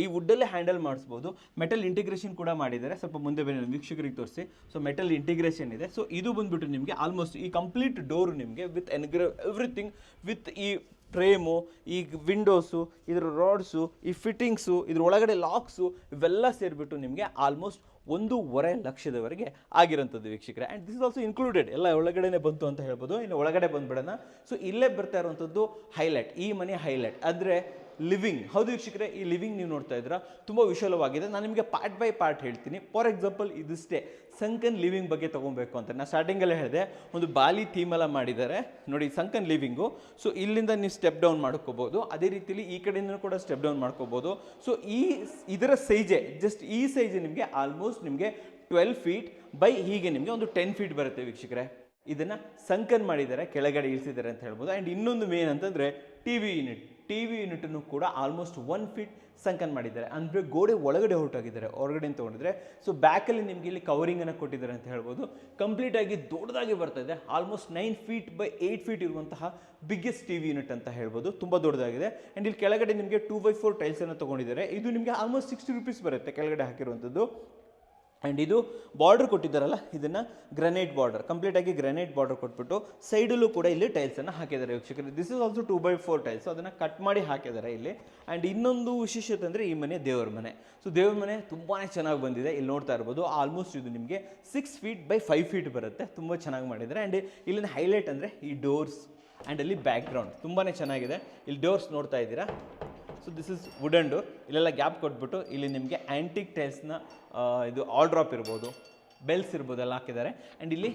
ಈ ವುಡ್ಡಲ್ಲೇ ಹ್ಯಾಂಡಲ್ ಮಾಡಿಸ್ಬೋದು. ಮೆಟಲ್ ಇಂಟಿಗ್ರೇಷನ್ ಕೂಡ ಮಾಡಿದ್ದಾರೆ, ಸ್ವಲ್ಪ ಮುಂದೆ ಬನ್ನಿ ವೀಕ್ಷಕರಿಗೆ ತೋರಿಸಿ. ಸೊ ಮೆಟಲ್ ಇಂಟಿಗ್ರೇಷನ್ ಇದೆ. ಸೊ ಇದು ಬಂದುಬಿಟ್ಟು ನಿಮಗೆ ಆಲ್ಮೋಸ್ಟ್ ಈ ಕಂಪ್ಲೀಟ್ ಡೋರು ನಿಮಗೆ ವಿತ್ ಎವ್ರಿಥಿಂಗ್, ವಿತ್ ಈ ಫ್ರೇಮು, ಈ ವಿಂಡೋಸು, ಇದರ ರಾಡ್ಸು, ಈ ಫಿಟ್ಟಿಂಗ್ಸು, ಇದ್ರ ಒಳಗಡೆ ಲಾಕ್ಸು, ಇವೆಲ್ಲ ಸೇರಿಬಿಟ್ಟು ನಿಮಗೆ ಆಲ್ಮೋಸ್ಟ್ 1.5 ಲಕ್ಷದವರೆಗೆ ಆಗಿರೋಂಥದ್ದು ವೀಕ್ಷಕರೇ. And this is also included, ಎಲ್ಲ ಒಳಗಡೆನೇ ಬಂತು ಅಂತ ಹೇಳ್ಬೋದು. ಇನ್ನು ಒಳಗಡೆ ಬಂದುಬಿಡೋಣ. ಸೊ ಇಲ್ಲೇ ಬರ್ತಾ ಇರುವಂಥದ್ದು ಹೈಲೈಟ್, ಈ ಮನೆ ಹೈಲೈಟ್ ಅಂದರೆ ಲಿವಿಂಗ್. ಹೌದು ವೀಕ್ಷಕರೇ, ಈ ಲಿವಿಂಗ್ ನೀವು ನೋಡ್ತಾ ಇದ್ದೀರಾ ತುಂಬ ವಿಶಾಲವಾಗಿದೆ. ನಾನು ನಿಮಗೆ ಪಾರ್ಟ್ ಬೈ ಪಾರ್ಟ್ ಹೇಳ್ತೀನಿ. ಫಾರ್ ಎಕ್ಸಾಂಪಲ್, ಇದಿಷ್ಟೇ ಸಂಕನ್ ಲಿವಿಂಗ್ ಬಗ್ಗೆ ತೊಗೊಬೇಕು ಅಂತ ನಾನು ಸ್ಟಾರ್ಟಿಂಗಲ್ಲೇ ಹೇಳಿದೆ, ಒಂದು ಬಾಲಿ ಥೀಮೆಲ್ಲ ಮಾಡಿದ್ದಾರೆ ನೋಡಿ, ಸಂಕನ್ ಲಿವಿಂಗು. ಸೊ ಇಲ್ಲಿಂದ ನೀವು ಸ್ಟೆಪ್ ಡೌನ್ ಮಾಡ್ಕೋಬೋದು, ಅದೇ ರೀತಿಲಿ ಈ ಕಡೆಯಿಂದ ಕೂಡ ಸ್ಟೆಪ್ ಡೌನ್ ಮಾಡ್ಕೋಬೋದು. ಸೊ ಇದರ ಸೈಜೇ ಜಸ್ಟ್ ಈ ಸೈಜ್ ನಿಮಗೆ ಆಲ್ಮೋಸ್ಟ್ ನಿಮಗೆ 12 feet ಬೈ ಹೀಗೆ ನಿಮಗೆ ಒಂದು 10 feet ಬರುತ್ತೆ ವೀಕ್ಷಕರೇ. ಇದನ್ನು ಸಂಕನ್ ಮಾಡಿದ್ದಾರೆ, ಕೆಳಗಡೆ ಇಳಿಸಿದ್ದಾರೆ ಅಂತ ಹೇಳ್ಬೋದು. ಆ್ಯಂಡ್ ಇನ್ನೊಂದು ಮೇನ್ ಅಂತಂದರೆ ಟಿ ವಿ ಯೂನಿಟನ್ನು ಕೂಡ ಆಲ್ಮೋಸ್ಟ್ 1 feet ಸಂಕನ್ ಮಾಡಿದ್ದಾರೆ, ಅಂದರೆ ಗೋಡೆ ಒಳಗಡೆ ಹೊರಟಾಗಿದ್ದಾರೆ, ಹೊರಗಡೆ ತೊಗೊಂಡಿದ್ದಾರೆ. ಸೊ ಬ್ಯಾಕಲ್ಲಿ ನಿಮಗೆ ಇಲ್ಲಿ ಕವರಿಂಗನ್ನು ಕೊಟ್ಟಿದ್ದಾರೆ ಅಂತ ಹೇಳ್ಬೋದು. ಕಂಪ್ಲೀಟಾಗಿ ದೊಡ್ಡದಾಗಿ ಬರ್ತಾ ಇದೆ, ಆಲ್ಮೋಸ್ಟ್ 9 feet by 8 feet ಇರುವಂತಹ ಬಿಗ್ಗೆಸ್ಟ್ ಟಿ ವಿ ಯೂನಿಟ್ ಅಂತ ಹೇಳ್ಬೋದು, ತುಂಬ ದೊಡ್ಡದಾಗಿದೆ. ಆ್ಯಂಡ್ ಇಲ್ಲಿ ಕೆಳಗಡೆ ನಿಮಗೆ 2x4 ಟೈಲ್ಸನ್ನು ತೊಗೊಂಡಿದ್ದಾರೆ. ಇದು ನಿಮಗೆ ಆಲ್ಮೋಸ್ಟ್ 60 ರೂಪೀಸ್ ಬರುತ್ತೆ ಕೆಳಗಡೆ ಹಾಕಿರುವಂಥದ್ದು. ಆ್ಯಂಡ್ ಇದು ಬಾರ್ಡರ್ ಕೊಟ್ಟಿದ್ದಾರಲ್ಲ, ಇದನ್ನು ಗ್ರನೈಟ್ ಬಾರ್ಡರ್, ಕಂಪ್ಲೀಟಾಗಿ ಗ್ರನೈಟ್ ಬಾರ್ಡರ್ ಕೊಟ್ಬಿಟ್ಟು ಸೈಡಲ್ಲೂ ಕೂಡ ಇಲ್ಲಿ ಟೈಲ್ಸನ್ನು ಹಾಕಿದ್ದಾರೆ ವೀಕ್ಷಕರು. This is also 2x4 tiles, ಅದನ್ನು ಕಟ್ ಮಾಡಿ ಹಾಕಿದ್ದಾರೆ ಇಲ್ಲಿ. ಆ್ಯಂಡ್ ಇನ್ನೊಂದು ವಿಶೇಷತೆ ಅಂದರೆ ಈ ಮನೆ ದೇವ್ರ ಮನೆ. ಸೊ ದೇವ್ರ ಮನೆ ತುಂಬಾ ಚೆನ್ನಾಗಿ ಬಂದಿದೆ, ಇಲ್ಲಿ ನೋಡ್ತಾ ಇರ್ಬೋದು. ಆಲ್ಮೋಸ್ಟ್ ಇದು ನಿಮಗೆ 6 feet by 5 feet ಬರುತ್ತೆ, ತುಂಬ ಚೆನ್ನಾಗಿ ಮಾಡಿದ್ದಾರೆ. ಆ್ಯಂಡ್ ಇಲ್ಲಿನ ಹೈಲೈಟ್ ಅಂದರೆ ಈ ಡೋರ್ಸ್ ಆ್ಯಂಡ್ ಅಲ್ಲಿ ಬ್ಯಾಕ್ ಗ್ರೌಂಡ್ ತುಂಬಾ ಚೆನ್ನಾಗಿದೆ. ಇಲ್ಲಿ ಡೋರ್ಸ್ ನೋಡ್ತಾ ಇದ್ದೀರಾ. So this is wooden door. ಇಲ್ಲೆಲ್ಲ ಗ್ಯಾಪ್ ಕೊಟ್ಬಿಟ್ಟು ಇಲ್ಲಿ ನಿಮಗೆ ಆ್ಯಂಟಿಕ್ ಟೈಲ್ಸ್ನ ಇದು ಆಲ್ ಡ್ರಾಪ್ ಇರ್ಬೋದು, ಬೆಲ್ಸ್ ಇರ್ಬೋದು ಎಲ್ಲ ಹಾಕಿದ್ದಾರೆ. ಆ್ಯಂಡ್ ಇಲ್ಲಿ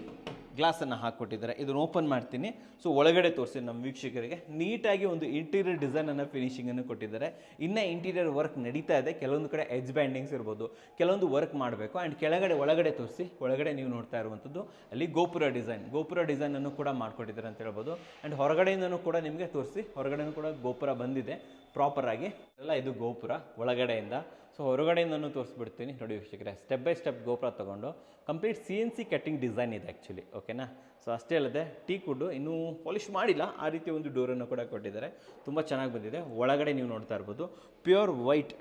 ಗ್ಲಾಸನ್ನು ಹಾಕ್ಕೊಟ್ಟಿದ್ದಾರೆ. ಇದನ್ನು ಓಪನ್ ಮಾಡ್ತೀನಿ. ಸೊ ಒಳಗಡೆ ತೋರಿಸಿ ನಮ್ಮ ವೀಕ್ಷಕರಿಗೆ. ನೀಟಾಗಿ ಒಂದು ಇಂಟೀರಿಯರ್ ಡಿಸೈನನ್ನು ಫಿನಿಶಿಂಗನ್ನು ಕೊಟ್ಟಿದ್ದಾರೆ. ಇನ್ನೂ ಇಂಟೀರಿಯರ್ ವರ್ಕ್ ನಡೀತಾ ಇದೆ. ಕೆಲವೊಂದು ಕಡೆ ಎಡ್ಜ್ ಬ್ಯಾಂಡಿಂಗ್ಸ್ ಇರ್ಬೋದು, ಕೆಲವೊಂದು ವರ್ಕ್ ಮಾಡಬೇಕು. ಆ್ಯಂಡ್ ಕೆಳಗಡೆ ಒಳಗಡೆ ತೋರಿಸಿ. ಒಳಗಡೆ ನೀವು ನೋಡ್ತಾ ಇರುವಂಥದ್ದು ಅಲ್ಲಿ ಗೋಪುರ ಡಿಸೈನನ್ನು ಕೂಡ ಮಾಡಿಕೊಟ್ಟಿದ್ದಾರೆ ಅಂತ ಹೇಳ್ಬೋದು. ಆ್ಯಂಡ್ ಹೊರಗಡೆಯಿಂದನೂ ಕೂಡ ನಿಮಗೆ ತೋರಿಸಿ. ಹೊರಗಡೆನೂ ಕೂಡ ಗೋಪುರ ಬಂದಿದೆ ಪ್ರಾಪರಾಗಿ. ಎಲ್ಲ ಇದು ಗೋಪುರ ಒಳಗಡೆಯಿಂದ. ಸೊ ಹೊರಗಡೆಯಿಂದನೂ ತೋರಿಸ್ಬಿಡ್ತೀನಿ ನೋಡಿ ವೀಕ್ಷಕರೇ. ಸ್ಟೆಪ್ ಬೈ ಸ್ಟೆಪ್ ಗೋಪುರ ತೊಗೊಂಡು ಕಂಪ್ಲೀಟ್ CNC ಕಟ್ಟಿಂಗ್ ಡಿಸೈನ್ ಇದೆ ಆ್ಯಕ್ಚುಲಿ, ಓಕೆನಾ. ಸೊ ಅಷ್ಟೇ ಅಲ್ಲದೆ ಟೀಕ್ ವುಡ್ಡು ಇನ್ನೂ ಪಾಲಿಷ್ ಮಾಡಿಲ್ಲ, ಆ ರೀತಿ ಒಂದು ಡೋರನ್ನು ಕೂಡ ಕೊಟ್ಟಿದ್ದಾರೆ. ತುಂಬ ಚೆನ್ನಾಗಿ ಬಂದಿದೆ. ಒಳಗಡೆ ನೀವು ನೋಡ್ತಾ ಇರ್ಬೋದು ಪ್ಯೂರ್ ವೈಟ್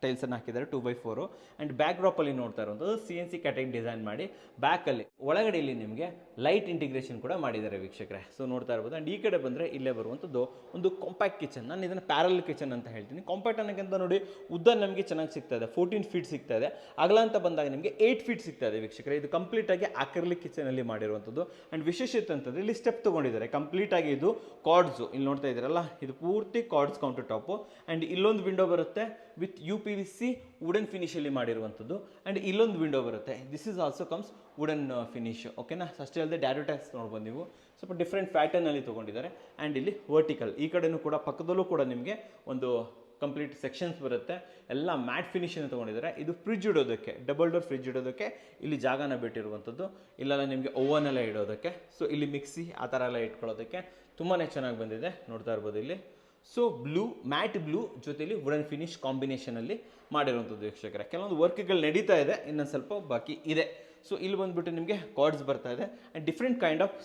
ಟೈಲ್ಸನ್ನು ಹಾಕಿದ್ದಾರೆ 2x4. ಆ್ಯಂಡ್ ಬ್ಯಾಕ್ ಡ್ರಾಪಲ್ಲಿ ನೋಡ್ತಾ ಇರುವಂಥದ್ದು CNC ಕಟಿಂಗ್ ಡಿಸೈನ್ ಮಾಡಿ ಬ್ಯಾಕಲ್ಲಿ ಒಳಗಡೆ ಇಲ್ಲಿ ನಿಮಗೆ ಲೈಟ್ ಇಂಟಿಗ್ರೇಷನ್ ಕೂಡ ಮಾಡಿದ್ದಾರೆ ವೀಕ್ಷಕರೇ. ಸೊ ನೋಡ್ತಾ ಇರ್ಬೋದು. ಆ್ಯಂಡ್ ಈ ಕಡೆ ಬಂದರೆ ಇಲ್ಲೇ ಬರುವಂಥದ್ದು ಒಂದು ಕಾಂಪ್ಯಾಕ್ಟ್ ಕಿಚನ್. ನಾನು ಇದನ್ನು ಪ್ಯಾರಲ್ ಕಿಚನ್ ಅಂತ ಹೇಳ್ತೀನಿ. ಕಾಂಪ್ಯಾಕ್ಟ್ ಅನ್ನೋಕ್ಕಿಂತ ನೋಡಿ ಉದ್ದ ನಮಗೆ ಚೆನ್ನಾಗಿ ಸಿಗ್ತಾ ಇದೆ, 14 ಫೀಟ್ ಸಿಗ್ತಾ ಇದೆ. ಅಗಲ ಅಂತ ಬಂದಾಗ ನಿಮಗೆ 8 ಫೀಟ್ ಸಿಗ್ತಾ ಇದೆ ವೀಕ್ಷಕರೇ. ಇದು ಕಂಪ್ಲೀಟಾಗಿ ಆಕ್ರಿಲಿಕ್ ಕಿಚನಲ್ಲಿ ಮಾಡಿರುವಂಥದ್ದು. ಆ್ಯಂಡ್ ವಿಶೇಷತೆ ಅಂತಂದರೆ ಇಲ್ಲಿ ಸ್ಟೆಪ್ ತೊಗೊಂಡಿದ್ದಾರೆ ಕಂಪ್ಲೀಟಾಗಿ. ಇದು ಕಾರ್ಡ್ಸು ಇಲ್ಲಿ ನೋಡ್ತಾ ಇದ್ದೀರಲ್ಲ, ಇದು ಪೂರ್ತಿ ಕಾರ್ಡ್ಸ್ ಕೌಂಟರ್ ಟಾಪು. ಆ್ಯಂಡ್ ಇಲ್ಲೊಂದು ವಿಂಡೋ ಬರುತ್ತೆ ವಿತ್ UPVC ವುಡನ್ ಫಿನಿಷಲ್ಲಿ ಮಾಡಿರುವಂಥದ್ದು. ಆ್ಯಂಡ್ ಇಲ್ಲೊಂದು ವಿಂಡೋ ಬರುತ್ತೆ. This is also comes wooden finish, ಓಕೆನಾ. ಅಷ್ಟೇ ಅಲ್ಲದೆ ಡ್ಯಾರೋ ಟ್ಯಾಕ್ಸ್ ನೋಡ್ಬೋದು ನೀವು, ಸ್ವಲ್ಪ ಡಿಫ್ರೆಂಟ್ ಪ್ಯಾಟರ್ನಲ್ಲಿ ತೊಗೊಂಡಿದ್ದಾರೆ. ಆ್ಯಂಡ್ ಇಲ್ಲಿ ವರ್ಟಿಕಲ್ ಈ ಕಡೆನೂ ಕೂಡ ಪಕ್ಕದಲ್ಲೂ ಕೂಡ ನಿಮಗೆ ಒಂದು ಕಂಪ್ಲೀಟ್ ಸೆಕ್ಷನ್ಸ್ ಬರುತ್ತೆ. ಎಲ್ಲ ಮ್ಯಾಟ್ ಫಿನಿಷನ್ನು ತೊಗೊಂಡಿದ್ದಾರೆ. ಇದು ಫ್ರಿಜ್ ಇಡೋದಕ್ಕೆ, ಡಬಲ್ ಡೋರ್ ಫ್ರಿಜ್ ಇಡೋದಕ್ಕೆ ಇಲ್ಲಿ ಜಾಗನ ಬಿಟ್ಟಿರುವಂಥದ್ದು. ಇಲ್ಲೆಲ್ಲ ನಿಮಗೆ ಓವನ್ ಎಲ್ಲ ಇಡೋದಕ್ಕೆ. ಸೊ ಇಲ್ಲಿ ಮಿಕ್ಸಿ ಆ ಥರ ಎಲ್ಲ ಇಟ್ಕೊಳ್ಳೋದಕ್ಕೆ ತುಂಬಾ ಚೆನ್ನಾಗಿ ಬಂದಿದೆ, ನೋಡ್ತಾ ಇರ್ಬೋದು ಇಲ್ಲಿ. ಸೊ ಮ್ಯಾಟ್ ಬ್ಲೂ ಜೊತೆಲಿ ವುಡನ್ ಫಿನಿಶ್ ಕಾಂಬಿನೇಷನಲ್ಲಿ ಮಾಡಿರುವಂಥದ್ದು ವೀಕ್ಷಕರೇ. ಕೆಲವೊಂದು ವರ್ಕ್ಗಳು ನಡೀತಾ ಇದೆ, ಇನ್ನೊಂದು ಸ್ವಲ್ಪ ಬಾಕಿ ಇದೆ. ಸೊ ಇಲ್ಲಿ ಬಂದುಬಿಟ್ಟು ನಿಮಗೆ ಕಾರ್ಡ್ಸ್ ಬರ್ತಾ ಇದೆ. And different kind of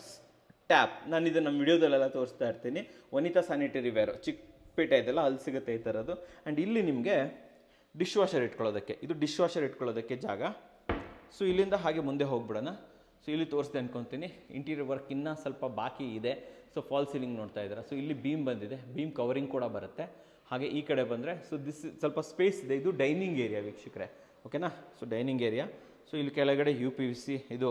tap. ನಾನು ಇದನ್ನು ನಮ್ಮ ವಿಡಿಯೋದಲ್ಲೆಲ್ಲ ತೋರಿಸ್ತಾ ಇರ್ತೀನಿ. ವನಿತಾ ಸ್ಯಾನಿಟರಿ ವೇರ್ ಚಿಕ್ಕಪೇಟೆ ಇದೆಲ್ಲ ಅಲ್ಲಿ ಸಿಗುತ್ತೆ ಈ ಥರದ್ದು. ಆ್ಯಂಡ್ ಇಲ್ಲಿ ನಿಮಗೆ ಡಿಶ್ ವಾಷರ್ ಇಟ್ಕೊಳ್ಳೋದಕ್ಕೆ, ಇದು ಡಿಶ್ ವಾಷರ್ ಇಟ್ಕೊಳ್ಳೋದಕ್ಕೆ ಜಾಗ. ಸೊ ಇಲ್ಲಿಂದ ಹಾಗೆ ಮುಂದೆ ಹೋಗ್ಬಿಡೋಣ. ಸೊ ಇಲ್ಲಿ ತೋರಿಸ್ದೆ ಅನ್ಕೊತೀನಿ. ಇಂಟೀರಿಯರ್ ವರ್ಕ್ ಇನ್ನೂ ಸ್ವಲ್ಪ ಬಾಕಿ ಇದೆ. ಸೊ ಫಾಲ್ ಸೀಲಿಂಗ್ ನೋಡ್ತಾ ಇದ್ದೀರಾ. ಸೊ ಇಲ್ಲಿ ಬೀಮ್ ಬಂದಿದೆ, ಬೀಮ್ ಕವರಿಂಗ್ ಕೂಡ ಬರುತ್ತೆ. ಹಾಗೆ ಈ ಕಡೆ ಬಂದರೆ ಸೊ ದಿಸ್ ಸ್ವಲ್ಪ ಸ್ಪೇಸ್ ಇದೆ. ಇದು ಡೈನಿಂಗ್ ಏರಿಯಾ ವೀಕ್ಷಕರೇ, ಓಕೆನಾ. So dining area. ಸೊ ಇಲ್ಲಿ ಕೆಳಗಡೆ UPVC ಇದು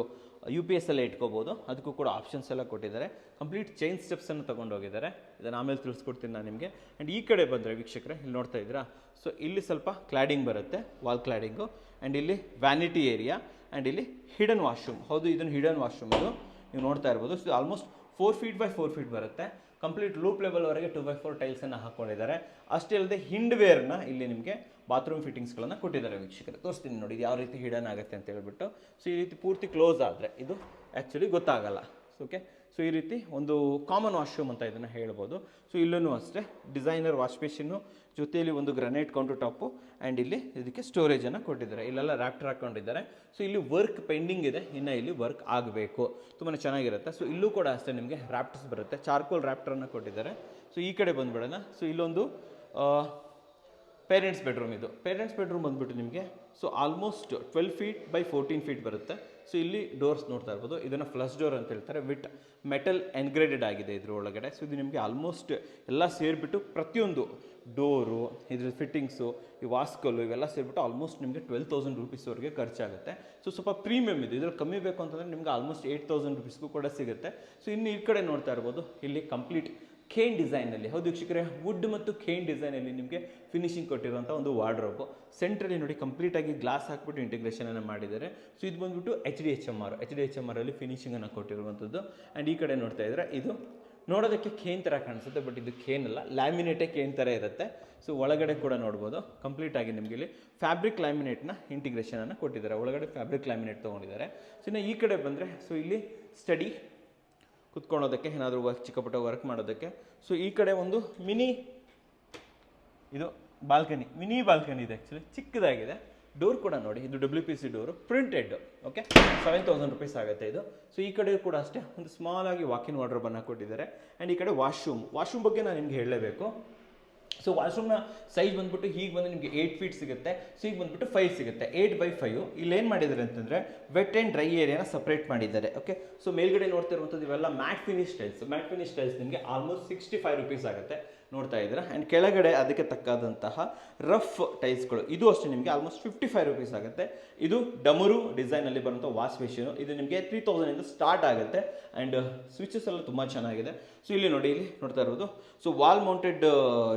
UPS ಎಲ್ಲ ಇಟ್ಕೋಬೋದು. ಅದಕ್ಕೂ ಕೂಡ ಆಪ್ಷನ್ಸ್ ಎಲ್ಲ ಕೊಟ್ಟಿದ್ದಾರೆ. ಕಂಪ್ಲೀಟ್ ಚೈನ್ ಸ್ಟೆಪ್ಸನ್ನು ತೊಗೊಂಡೋಗಿದ್ದಾರೆ. ಇದನ್ನು ಆಮೇಲೆ ತಿಳಿಸ್ಕೊಡ್ತೀನಿ ನಾನು ನಿಮಗೆ. ಆ್ಯಂಡ್ ಈ ಕಡೆ ಬಂದರೆ ವೀಕ್ಷಕರೇ ಇಲ್ಲಿ ನೋಡ್ತಾ ಇದ್ದೀರಾ. ಸೊ ಇಲ್ಲಿ ಸ್ವಲ್ಪ ಕ್ಲಾಡಿಂಗ್ ಬರುತ್ತೆ, ವಾಲ್ ಕ್ಲಾಡಿಂಗು. ಆ್ಯಂಡ್ ಇಲ್ಲಿ ವ್ಯಾನಿಟಿ ಏರಿಯಾ. ಆ್ಯಂಡ್ ಇಲ್ಲಿ ಹಿಡನ್ ವಾಶ್ರೂಮ್. ಹೌದು, ಇದನ್ನು ಹಿಡನ್ ವಾಶ್ರೂಮ್ ಇದು ನೀವು ನೋಡ್ತಾ ಇರ್ಬೋದು. So almost 4 feet by 4 feet ಬರುತ್ತೆ. ಕಂಪ್ಲೀಟ್ ಲೂಪ್ ಲೆವೆಲ್ವರೆಗೆ 2x4 ಟೈಲ್ಸನ್ನು ಹಾಕ್ಕೊಂಡಿದ್ದಾರೆ. ಅಷ್ಟೇ ಅಲ್ಲದೆ ಹಿಂಡ್ವೇರ್ನ ಇಲ್ಲಿ ನಿಮಗೆ ಬಾತ್ರೂಮ್ ಫಿಟ್ಟಿಂಗ್ಸ್ಗಳನ್ನು ಕೊಟ್ಟಿದ್ದಾರೆ ವೀಕ್ಷಕರೇ. ತೋರಿಸ್ತೀನಿ ನೋಡಿ ಇದು ಯಾವ ರೀತಿ ಹಿಡನ್ ಆಗುತ್ತೆ ಅಂತ ಹೇಳ್ಬಿಟ್ಟು. ಸೊ ಈ ರೀತಿ ಪೂರ್ತಿ ಕ್ಲೋಸ್ ಆದರೆ ಇದು ಆ್ಯಕ್ಚುಲಿ ಗೊತ್ತಾಗಲ್ಲ. ಓಕೆ. ಸೊ ಈ ರೀತಿ ಒಂದು ಕಾಮನ್ ವಾಶ್ರೂಮ್ ಅಂತ ಇದನ್ನು ಹೇಳ್ಬೋದು. ಸೊ ಇಲ್ಲೂ ಅಷ್ಟೇ ಡಿಸೈನರ್ ವಾಶ್ ಬೇಸಿನ್ನು ಜೊತೆಯಲ್ಲಿ ಒಂದು ಗ್ರಾನೈಟ್ ಕೌಂಟರ್ ಟಾಪು. ಆ್ಯಂಡ್ ಇಲ್ಲಿ ಇದಕ್ಕೆ ಸ್ಟೋರೇಜನ್ನು ಕೊಟ್ಟಿದ್ದಾರೆ. ಇಲ್ಲೆಲ್ಲ ರ್ಯಾಪ್ಟರ್ ಹಾಕ್ಕೊಂಡಿದ್ದಾರೆ. ಸೊ ಇಲ್ಲಿ ವರ್ಕ್ ಪೆಂಡಿಂಗ್ ಇದೆ, ಇನ್ನು ಇಲ್ಲಿ ವರ್ಕ್ ಆಗಬೇಕು. ತುಂಬಾ ಚೆನ್ನಾಗಿರುತ್ತೆ. ಸೊ ಇಲ್ಲೂ ಕೂಡ ಅಷ್ಟೇ ನಿಮಗೆ ರ್ಯಾಪ್ಟರ್ಸ್ ಬರುತ್ತೆ, ಚಾರ್ಕೋಲ್ ರ್ಯಾಪ್ಟರನ್ನು ಕೊಟ್ಟಿದ್ದಾರೆ. ಸೊ ಈ ಕಡೆ ಬಂದುಬಿಡೋಣ. ಸೊ ಇಲ್ಲೊಂದು ಪೇರೆಂಟ್ಸ್ ಬೆಡ್ರೂಮ್. ಇದು ಪೇರೆಂಟ್ಸ್ ಬೆಡ್ರೂಮ್ ಬಂದುಬಿಟ್ಟು ನಿಮಗೆ so almost 12 feet by 14 feet ಬರುತ್ತೆ. ಸೊ ಇಲ್ಲಿ ಡೋರ್ಸ್ ನೋಡ್ತಾ ಇರ್ಬೋದು. ಇದನ್ನು ಫ್ಲಶ್ ಡೋರ್ ಅಂತ ಹೇಳ್ತಾರೆ. ವಿತ್ ಮೆಟಲ್ ಎನ್ಗ್ರೇಡೆಡ್ ಆಗಿದೆ ಇದ್ರ ಒಳಗಡೆ. ಸೊ ಇದು ನಿಮಗೆ ಆಲ್ಮೋಸ್ಟ್ ಎಲ್ಲ ಸೇರಿಬಿಟ್ಟು ಪ್ರತಿಯೊಂದು ಡೋರು, ಇದ್ರ ಫಿಟ್ಟಿಂಗ್ಸು, ಈ ವಾಸ್ಕಲ್ಲು ಇವೆಲ್ಲ ಸೇರಿಬಿಟ್ಟು ಆಲ್ಮೋಸ್ಟ್ ನಿಮಗೆ 12,000 ರೂಪೀಸ್ವರೆಗೆ ಖರ್ಚಾಗುತ್ತೆ. ಸೊ ಸ್ವಲ್ಪ ಪ್ರೀಮಿಯಮ್ ಇದೆ. ಇದ್ರಲ್ಲಿ ಕಮ್ಮಿ ಬೇಕು ಅಂತಂದರೆ ನಿಮಗೆ ಆಲ್ಮೋಸ್ಟ್ 8,000 ರೂಪೀಸ್ಗೂ ಕೂಡ ಸಿಗುತ್ತೆ. ಸೊ ಇನ್ನು ಈ ಕಡೆ ನೋಡ್ತಾ ಇರ್ಬೋದು ಇಲ್ಲಿ ಕಂಪ್ಲೀಟ್ ಖೇನ್ ಡಿಸೈನಲ್ಲಿ. ಹೌದು ವೀಕ್ಷಕರೇ, ವುಡ್ ಮತ್ತು ಖೇನ್ ಡಿಸೈನಲ್ಲಿ ನಿಮಗೆ ಫಿನಿಶಿಂಗ್ ಕೊಟ್ಟಿರುವಂಥ ಒಂದು ವಾರ್ಡ್ರೋಬು. ಸೆಂಟ್ರಲ್ಲಿ ನೋಡಿ ಕಂಪ್ಲೀಟಾಗಿ ಗ್ಲಾಸ್ ಹಾಕ್ಬಿಟ್ಟು ಇಂಟಿಗ್ರೇಷನನ್ನು ಮಾಡಿದ್ದಾರೆ. ಸೊ ಇದು ಬಂದುಬಿಟ್ಟು HDHMR ಅಲ್ಲಿ ಫಿನಿಶಿಂಗನ್ನು ಕೊಟ್ಟಿರುವಂಥದ್ದು. ಆ್ಯಂಡ್ ಈ ಕಡೆ ನೋಡ್ತಾ ಇದ್ದರೆ ಇದು ನೋಡೋದಕ್ಕೆ ಖೇನ್ ಥರ ಕಾಣಿಸುತ್ತೆ, ಬಟ್ ಇದು ಖೇನ್ ಅಲ್ಲ, ಲ್ಯಾಮಿನೇಟೇ ಖೇನ್ ಥರ ಇರುತ್ತೆ. ಸೊ ಒಳಗಡೆ ಕೂಡ ನೋಡ್ಬೋದು ಕಂಪ್ಲೀಟಾಗಿ ನಿಮಗೆ ಇಲ್ಲಿ ಫ್ಯಾಬ್ರಿಕ್ ಲ್ಯಾಮಿನೇಟ್ನ ಇಂಟಿಗ್ರೇಷನನ್ನು ಕೊಟ್ಟಿದ್ದಾರೆ. ಒಳಗಡೆ ಫ್ಯಾಬ್ರಿಕ್ ಲ್ಯಾಮಿನೇಟ್ ತೊಗೊಂಡಿದ್ದಾರೆ. ಸೊ ಇನ್ನು ಈ ಕಡೆ ಬಂದರೆ ಸೊ ಇಲ್ಲಿ ಸ್ಟಡಿ ಕುತ್ಕೊಳ್ಳೋದಕ್ಕೆ, ಏನಾದರೂ ವರ್ಕ್ ಚಿಕ್ಕಪುಟ್ಟ ವರ್ಕ್ ಮಾಡೋದಕ್ಕೆ. ಸೊ ಈ ಕಡೆ ಒಂದು ಇದು ಮಿನಿ ಬಾಲ್ಕನಿ ಇದೆ. ಆ್ಯಕ್ಚುಲಿ ಚಿಕ್ಕದಾಗಿದೆ. ಡೋರ್ ಕೂಡ ನೋಡಿ, ಇದು WPC door, printed. Okay, 7,000 rupees ಆಗುತ್ತೆ ಇದು. ಸೊ ಈ ಕಡೆ ಕೂಡ ಅಷ್ಟೇ ಒಂದು ಸ್ಮಾಲ್ ಆಗಿ ವಾಕಿನ್ ವಾರ್ಡ್ರೋಬನ್ನು ಕೊಟ್ಟಿದ್ದಾರೆ. ಆ್ಯಂಡ್ ಈ ಕಡೆ ವಾಶ್ರೂಮ್ ಬಗ್ಗೆ ನಾನು ನಿಮಗೆ ಹೇಳಲೇಬೇಕು. ಸೊ ವಾಶ್ರೂಮ್ನ ಸೈಜ್ ಬಂದುಬಿಟ್ಟು ಹೀಗೆ ಬಂದು ನಿಮಗೆ 8 ಫೀಟ್ ಸಿಗುತ್ತೆ. ಸೊ ಈಗ ಬಂದುಬಿಟ್ಟು 5 ಸಿಗುತ್ತೆ, 8x5. ಇಲ್ಲಿ ಏನು ಮಾಡಿದ್ದಾರೆ ಅಂತಂದರೆ ವೆಟ್ ಆ್ಯಂಡ್ ಡ್ರೈ ಏರಿಯಾನ ಸಪ್ರೇಟ್ ಮಾಡಿದ್ದಾರೆ. ಓಕೆ. ಸೊ ಮೇಲ್ಗಡೆ ನೋಡ್ತಿರುವಂಥದ್ದು ಇವೆಲ್ಲ ಮ್ಯಾಟ್ ಫಿನಿಶ್ ಟೈಲ್ಸ್ ನಿಮಗೆ ಆಲ್ಮೋಸ್ಟ್ 65 ರೂಪೀಸ್ ಆಗುತ್ತೆ. ನೋಡ್ತಾ ಇದ್ದೀರಾ. ಆ್ಯಂಡ್ ಕೆಳಗಡೆ ಅದಕ್ಕೆ ತಕ್ಕಾದಂತಹ ರಫ್ ಟೈಲ್ಸ್ಗಳು, ಇದು ಅಷ್ಟೇ ನಿಮಗೆ ಆಲ್ಮೋಸ್ಟ್ 55 ರುಪೀಸ್ ಆಗುತ್ತೆ. ಇದು ಡಮರು ಡಿಸೈನಲ್ಲಿ ಬರುವಂಥ ವಾಶ್ ಮೆಷಿನು, ಇದು ನಿಮಗೆ 3000 ಸ್ಟಾರ್ಟ್ ಆಗುತ್ತೆ. ಆ್ಯಂಡ್ ಸ್ವಿಚಸ್ ಎಲ್ಲ ತುಂಬ ಚೆನ್ನಾಗಿದೆ. ಸೊ ಇಲ್ಲಿ ನೋಡಿ, ಇಲ್ಲಿ ನೋಡ್ತಾ ಇರೋದು, ಸೊ ವಾಲ್ ಮೌಂಟೆಡ್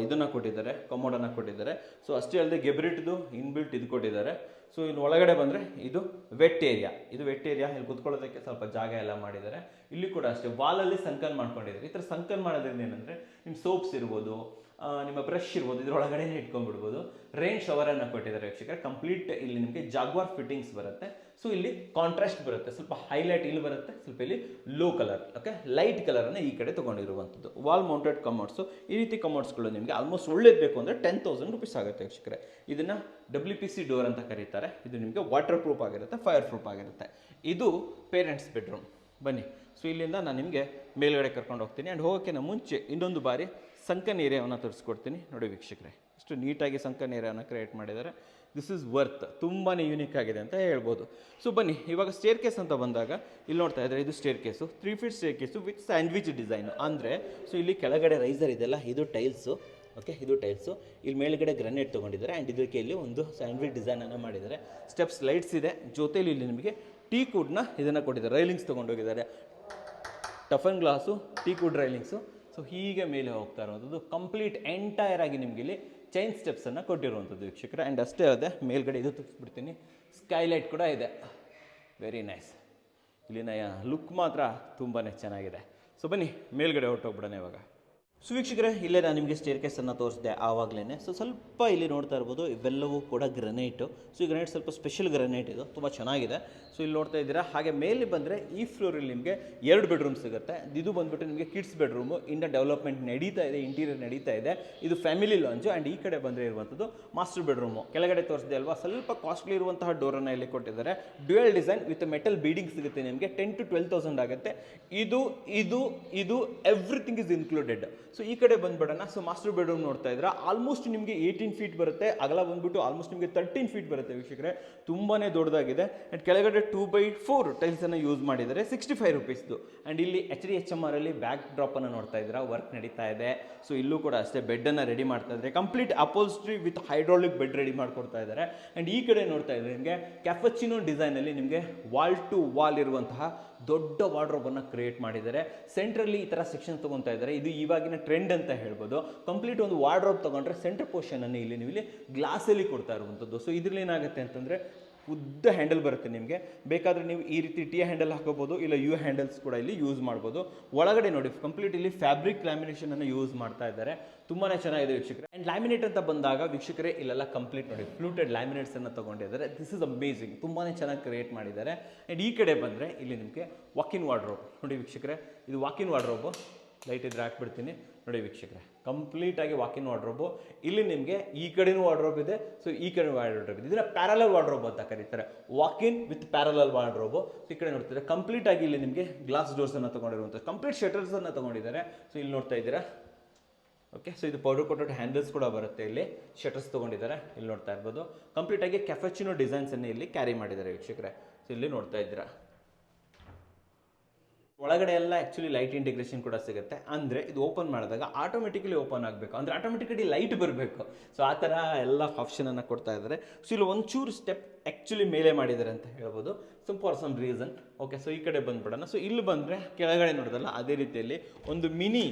ಇದನ್ನು ಕೊಟ್ಟಿದ್ದಾರೆ, ಕಮೋಡನ್ನು ಕೊಟ್ಟಿದ್ದಾರೆ. ಸೊ ಅಷ್ಟೇ ಅಲ್ಲದೆ ಗೆಬ್ರಿಟ್ದು ಇನ್ಬಿಲ್ಟ್ ಇದು ಕೊಟ್ಟಿದ್ದಾರೆ. ಸೊ ಇನ್ನು ಒಳಗಡೆ ಬಂದರೆ ಇದು ವೆಟ್ ಏರಿಯಾ, ಇಲ್ಲಿ ಕುತ್ಕೊಳ್ಳೋದಕ್ಕೆ ಸ್ವಲ್ಪ ಜಾಗ ಎಲ್ಲ ಮಾಡಿದ್ದಾರೆ. ಇಲ್ಲಿ ಕೂಡ ಅಷ್ಟೇ ವಾಲಲ್ಲಿ ಸಂಕನ್ ಮಾಡ್ಕೊಂಡಿದ್ದಾರೆ. ಈ ಥರ ಸಂಕನ್ ಮಾಡೋದ್ರಿಂದ ಏನಂದರೆ ನಿಮ್ಮ ಸೋಪ್ಸ್ ಇರ್ಬೋದು, ನಿಮ್ಮ ಬ್ರಷ್ ಇರ್ಬೋದು, ಇದರೊಳಗಡೆ ಇಟ್ಕೊಂಡ್ಬಿಡ್ಬೋದು. ರೈನ್ ಶವರನ್ನು ಕೊಟ್ಟಿದ್ದಾರೆ ವೀಕ್ಷಕರೇ. ಕಂಪ್ಲೀಟ್ ಇಲ್ಲಿ ನಿಮಗೆ ಜಾಗ್ವಾರ್ ಫಿಟ್ಟಿಂಗ್ಸ್ ಬರುತ್ತೆ. ಸೊ ಇಲ್ಲಿ ಕಾಂಟ್ರಾಸ್ಟ್ ಬರುತ್ತೆ, ಸ್ವಲ್ಪ ಹೈಲೈಟ್ ಇಲ್ಲಿ ಬರುತ್ತೆ, ಸ್ವಲ್ಪ ಇಲ್ಲಿ ಲೋ ಕಲರ್, ಓಕೆ, ಲೈಟ್ ಕಲರನ್ನು ಈ ಕಡೆ ತೊಗೊಂಡಿರುವಂಥದ್ದು. ವಾಲ್ ಮೌಂಟೆಡ್ ಕಮೋಡ್ಸು, ಈ ರೀತಿ ಕಮೋಡ್ಸ್ಗಳು ನಿಮಗೆ ಆಲ್ಮೋಸ್ಟ್ ಒಳ್ಳೇದು ಬೇಕು ಅಂದರೆ 10,000 ರುಪೀಸ್ ಆಗುತ್ತೆ ವೀಕ್ಷಕರೇ. ಇದನ್ನು WPC ಡೋರ್ ಅಂತ ಕರೀತಾರೆ. ಇದು ನಿಮಗೆ ವಾಟರ್ ಪ್ರೂಫ್ ಆಗಿರುತ್ತೆ, ಫೈರ್ ಪ್ರೂಫ್ ಆಗಿರುತ್ತೆ. ಇದು ಪೇರೆಂಟ್ಸ್ ಬೆಡ್ರೂಮ್. ಬನ್ನಿ, ಸೊ ಇಲ್ಲಿಂದ ನಾನು ನಿಮಗೆ ಮೇಲ್ಗಡೆ ಕರ್ಕೊಂಡು ಹೋಗ್ತೀನಿ. ಆ್ಯಂಡ್ ಹೋಗೋಕ್ಕಿಂತ ಮುಂಚೆ ಇನ್ನೊಂದು ಬಾರಿ ಸಂಕನ್ ಏರಿಯಾವನ್ನು ತೋರಿಸ್ಕೊಡ್ತೀನಿ. ನೋಡಿ ವೀಕ್ಷಕರೇ, ಇಷ್ಟು ನೀಟಾಗಿ ಸಂಕನ್ ಏರಿಯಾವನ್ನು ಕ್ರಿಯೇಟ್ ಮಾಡಿದ್ದಾರೆ. ದಿಸ್ ಇಸ್ ವರ್ತ್, ತುಂಬಾ ಯೂನಿಕ್ ಆಗಿದೆ ಅಂತ ಹೇಳ್ಬೋದು. ಸೊ ಬನ್ನಿ, ಇವಾಗ ಸ್ಟೇರ್ ಕೇಸ್ ಅಂತ ಬಂದಾಗ ಇಲ್ಲಿ ನೋಡ್ತಾ ಇದ್ದಾರೆ, ಇದು stair case, 3 feet stair case with sandwich design. ಅಂದರೆ ಸೊ ಇಲ್ಲಿ ಕೆಳಗಡೆ ರೈಸರ್ ಇದೆಲ್ಲ, ಇದು ಟೈಲ್ಸು, ಓಕೆ, ಇದು ಟೈಲ್ಸು. ಇಲ್ಲಿ ಮೇಲ್ಗಡೆ ಗ್ರನೇಟ್ ತೊಗೊಂಡಿದ್ದಾರೆ. ಆ್ಯಂಡ್ ಇದಕ್ಕೆ ಇಲ್ಲಿ ಒಂದು ಸ್ಯಾಂಡ್ವಿಚ್ ಡಿಸೈನನ್ನು ಮಾಡಿದ್ದಾರೆ. ಸ್ಟೆಪ್ಸ್ ಲೈಟ್ಸ್ ಇದೆ, ಜೊತೆಯಲ್ಲಿ ಇಲ್ಲಿ ನಿಮಗೆ ಟೀ ಕುಡ್ನ ಇದನ್ನು ಕೊಟ್ಟಿದ್ದಾರೆ, ರೈಲಿಂಗ್ಸ್ ತೊಗೊಂಡೋಗಿದ್ದಾರೆ. ಟಫನ್ ಗ್ಲಾಸು, ಟೀ ಕುಡ್ ರೈಲಿಂಗ್ಸು. ಸೊ ಹೀಗೆ ಮೇಲೆ ಹೋಗ್ತಾ ಇರುವಂಥದ್ದು ಕಂಪ್ಲೀಟ್ ಎಂಟೈರ್ ಆಗಿ ನಿಮಗೆ ಇಲ್ಲಿ ಚೈನ್ ಸ್ಟೆಪ್ಸನ್ನು ಕೊಟ್ಟಿರುವಂಥದ್ದು ವೀಕ್ಷಕರೇ. ಆ್ಯಂಡ್ ಅಷ್ಟೇ ಅಲ್ಲದೆ ಮೇಲ್ಗಡೆ ಇದು ತೋರಿಸ್ಬಿಡ್ತೀನಿ, ಸ್ಕೈಲೈಟ್ ಕೂಡ ಇದೆ. Very nice. ಇಲ್ಲಿನ ಲುಕ್ ಮಾತ್ರ ತುಂಬಾ ಚೆನ್ನಾಗಿದೆ. ಸೊ ಬನ್ನಿ ಮೇಲ್ಗಡೆ ಹೊರಟೋಗ್ಬಿಡೋಣ ಇವಾಗ. ಸೊ ವೀಕ್ಷಕರೇ, ಇಲ್ಲೇ ನಾನು ನಿಮಗೆ ಸ್ಟೇರ್ ಕೇಸನ್ನು ತೋರಿಸಿದೆ ಆವಾಗಲೇ. ಸೊ ಸ್ವಲ್ಪ ಇಲ್ಲಿ ನೋಡ್ತಾ ಇರ್ಬೋದು, ಇವೆಲ್ಲವೂ ಕೂಡ ಗ್ರನೈಟು. ಸೊ ಈ ಗ್ರನೈಟ್ ಸ್ವಲ್ಪ ಸ್ಪೆಷಲ್ ಗ್ರನೈಟ್, ಇದು ತುಂಬ ಚೆನ್ನಾಗಿದೆ. ಸೊ ಇಲ್ಲಿ ನೋಡ್ತಾ ಇದ್ದೀರಾ. ಹಾಗೆ ಮೇಲೆ ಬಂದರೆ ಈ ಫ್ಲೋರಲ್ಲಿ ನಿಮಗೆ 2 ಬೆಡ್ರೂಮ್ ಸಿಗುತ್ತೆ. ಇದು ಬಂದುಬಿಟ್ಟು ನಿಮಗೆ ಕಿಡ್ಸ್ ಬೆಡ್ರೂಮು, ಇನ್ನು ಡೆವಲಪ್ಮೆಂಟ್ ನಡೀತಾ ಇದೆ, ಇಂಟೀರಿಯರ್ ನಡೀತಾ ಇದೆ. ಇದು ಫ್ಯಾಮಿಲಿ ಲಾಂಜು. ಆ್ಯಂಡ್ ಈ ಕಡೆ ಬಂದರೆ ಇರುವಂಥದ್ದು ಮಾಸ್ಟರ್ ಬೆಡ್ರೂಮು. ಕೆಳಗಡೆ ತೋರಿಸಿದೆ ಅಲ್ವಾ, ಸ್ವಲ್ಪ ಕಾಸ್ಟ್ಲಿ ಇರುವಂತಹ ಡೋರನ್ನು ಇಲ್ಲಿ ಕೊಟ್ಟಿದ್ದಾರೆ. Dual design with metal breeding ಸಿಗುತ್ತೆ ನಿಮಗೆ. 10,000 to 12,000 ಆಗುತ್ತೆ. ಇದು ಇದು ಇದು ಎವ್ರಿಥಿಂಗ್ ಇಸ್ ಇನ್ಕ್ಲೂಡೆಡ್. ಸೊ ಈ ಕಡೆ ಬಂದ್ಬಿಡೋಣ. ಸೊ ಮಾಸ್ಟರ್ ಬೆಡ್ರೂಮ್ ನೋಡ್ತಾ ಇದ್ರೆ ಆಲ್ಮೋಸ್ಟ್ ನಿಮಗೆ 18 ಫೀಟ್ ಬರುತ್ತೆ. ಅಗಲ ಬಂದ್ಬಿಟ್ಟು ಆಲ್ಮೋಸ್ಟ್ ನಿಮಗೆ 13 ಫೀಟ್ ಬರುತ್ತೆ ವೀಕ್ಷಕರೇ. ತುಂಬಾ ದೊಡ್ಡದಾಗಿದೆ. ಆ್ಯಂಡ್ ಕೆಳಗಡೆ 2x4 ಟೈಲ್ಸನ್ನು ಯೂಸ್ ಮಾಡಿದ್ದಾರೆ, 65 ರುಪೀಸ್ದು. ಆ್ಯಂಡ್ ಇಲ್ಲಿ HDHMR ಅಲ್ಲಿ ಬ್ಯಾಕ್ ಡ್ರಾಪನ್ನು ನೋಡ್ತಾ ಇದ್ದೀರಾ, ವರ್ಕ್ ನಡೀತಾ ಇದೆ. ಸೊ ಇಲ್ಲೂ ಕೂಡ ಅಷ್ಟೇ ಬೆಡ್ಡನ್ನು ರೆಡಿ ಮಾಡ್ತಾ ಇದ್ದಾರೆ. Complete upholstery with hydraulic bed ready ಮಾಡ್ಕೊಡ್ತಾ ಇದ್ದಾರೆ. ಆ್ಯಂಡ್ ಈ ಕಡೆ ನೋಡ್ತಾ ಇದ್ರೆ ನಿಮಗೆ ಕ್ಯಾಪಚಿನೋ ಡಿಸೈನಲ್ಲಿ ನಿಮಗೆ ವಾಲ್ ಟು ವಾಲ್ ಇರುವಂತಹ ದೊಡ್ಡ ವಾರ್ಡ್ರೋಬನ್ನು ಕ್ರಿಯೇಟ್ ಮಾಡಿದ್ದಾರೆ. ಸೆಂಟ್ರಲ್ಲಿ ಈ ಥರ ಸೆಕ್ಷನ್ ತೊಗೊತಾ ಇದ್ದಾರೆ. ಇದು ಇವಾಗಿನ ಟ್ರೆಂಡ್ ಅಂತ ಹೇಳ್ಬೋದು. ಕಂಪ್ಲೀಟ್ ಒಂದು ವಾರ್ಡ್ರೋಬ್ ತೊಗೊಂಡ್ರೆ ಸೆಂಟರ್ ಪೋರ್ಷನನ್ನು ಇಲ್ಲಿ ನೀವು ಇಲ್ಲಿ ಗ್ಲಾಸಲ್ಲಿ ಕೊಡ್ತಾ ಇರುವಂಥದ್ದು. ಸೊ ಇದ್ರಲ್ಲಿ ಏನಾಗುತ್ತೆ ಅಂತಂದರೆ ಉದ್ದ ಹ್ಯಾಂಡಲ್ ಬರುತ್ತೆ ನಿಮಗೆ. ಬೇಕಾದರೆ ನೀವು ಈ ರೀತಿ ಟಿ ಹ್ಯಾಂಡಲ್ ಹಾಕೋಬೋದು, ಇಲ್ಲ ಯು ಹ್ಯಾಂಡಲ್ಸ್ ಕೂಡ ಇಲ್ಲಿ ಯೂಸ್ ಮಾಡ್ಬೋದು. ಒಳಗಡೆ ನೋಡಿ ಕಂಪ್ಲೀಟ್ ಇಲ್ಲಿ ಫ್ಯಾಬ್ರಿಕ್ ಲ್ಯಾಮಿನೇಷನನ್ನು ಯೂಸ್ ಮಾಡ್ತಾ ಇದ್ದಾರೆ. ತುಂಬಾ ಚೆನ್ನಾಗಿದೆ ವೀಕ್ಷಕರೇ. ಆ್ಯಂಡ್ ಲ್ಯಾಮಿನೇಟ್ ಅಂತ ಬಂದಾಗ ವೀಕ್ಷಕರೇ ಇಲ್ಲೆಲ್ಲ ಕಂಪ್ಲೀಟ್ ನೋಡಿ ಫ್ಲೂಟೆಡ್ ಲ್ಯಾಮಿನೇಟ್ಸನ್ನು ತೊಗೊಂಡಿದ್ದಾರೆ. ದಿಸ್ ಇಸ್ ಅಮೇಸಿಂಗ್, ತುಂಬಾ ಚೆನ್ನಾಗಿ ಕ್ರಿಯೇಟ್ ಮಾಡಿದ್ದಾರೆ. ಆ್ಯಂಡ್ ಈ ಕಡೆ ಬಂದರೆ ಇಲ್ಲಿ ನಿಮಗೆ ವಾಕಿನ್ ವಾರ್ಡ್ರೋಬ್ ನೋಡಿ ವೀಕ್ಷಕರೇ. ಇದು ವಾಕಿನ್ ವಾರ್ಡ್ರೋಬು, ಲೈಟ್ ಇದ್ರೆ ಹಾಕ್ಬಿಡ್ತೀನಿ ನೋಡಿ ವೀಕ್ಷಕರೇ. ಕಂಪ್ಲೀಟಾಗಿ ವಾಕಿನ್ ವಾರ್ಡ್ರೋಬು. ಇಲ್ಲಿ ನಿಮಗೆ ಈ ಕಡೆನೂ ವಾರ್ಡ್ರೋಬ್ ಇದೆ, ಸೊ ಈ ಕಡೆ ವಾರ್ಡ್ರೋಬ್ ಇದೆ. ಇದನ್ನ ಪ್ಯಾರಲಲ್ ವಾರ್ಡ್ರೋಬ್ ಅಂತ ಕರೀತಾರೆ. Walk-in with parallel wardrobe. ಈ ಕಡೆ ನೋಡ್ತಿದ್ರೆ ಕಂಪ್ಲೀಟ್ ಆಗಿ ಇಲ್ಲಿ ನಿಮಗೆ ಗ್ಲಾಸ್ ಡೋರ್ಸನ್ನು ತೊಗೊಂಡಿರುವಂಥ ಕಂಪ್ಲೀಟ್ ಶಟರ್ಸನ್ನು ತೊಗೊಂಡಿದ್ದಾರೆ. ಸೊ ಇಲ್ಲಿ ನೋಡ್ತಾ ಇದ್ದೀರಾ, ಓಕೆ. ಸೊ ಇದು ಪೌಡರ್ ಕೋಟೆಡ್ ಹ್ಯಾಂಡಲ್ಸ್ ಕೂಡ ಬರುತ್ತೆ. ಇಲ್ಲಿ ಶಟರ್ಸ್ ತೊಗೊಂಡಿದ್ದಾರೆ, ಇಲ್ಲಿ ನೋಡ್ತಾ ಇರ್ಬೋದು. ಕಂಪ್ಲೀಟಾಗಿ ಕ್ಯಾಪಚಿನೋ ಡಿಸೈನ್ಸನ್ನು ಇಲ್ಲಿ ಕ್ಯಾರಿ ಮಾಡಿದ್ದಾರೆ ವೀಕ್ಷಕರೇ. ಸೊ ಇಲ್ಲಿ ನೋಡ್ತಾ ಇದ್ದೀರಾ. ಒಳಗಡೆ ಎಲ್ಲ ಆ್ಯಕ್ಚುಲಿ ಲೈಟ್ ಇಂಟಿಗ್ರೇಷನ್ ಕೂಡ ಸಿಗುತ್ತೆ. ಅಂದರೆ ಇದು ಓಪನ್ ಮಾಡಿದಾಗ ಆಟೋಮೆಟಿಕಲಿ ಓಪನ್ ಆಗಬೇಕು, ಅಂದರೆ ಆಟೋಮೆಟಿಕಲಿ ಲೈಟ್ ಬರಬೇಕು. ಸೊ ಆ ಥರ ಎಲ್ಲ ಆಪ್ಷನನ್ನು ಕೊಡ್ತಾ ಇದ್ದಾರೆ. ಸೊ ಇಲ್ಲಿ ಒಂಚೂರು ಸ್ಟೆಪ್ ಆ್ಯಕ್ಚುಲಿ ಮೇಲೆ ಮಾಡಿದ್ದಾರೆ ಅಂತ ಹೇಳ್ಬೋದು, so for some reason. Okay, so ಈ ಕಡೆ ಬಂದ್ಬಿಡೋಣ. ಸೊ ಇಲ್ಲಿ ಬಂದರೆ ಕೆಳಗಡೆ ನೋಡೋದಲ್ಲ ಅದೇ ರೀತಿಯಲ್ಲಿ ಒಂದು ಮಿನಿ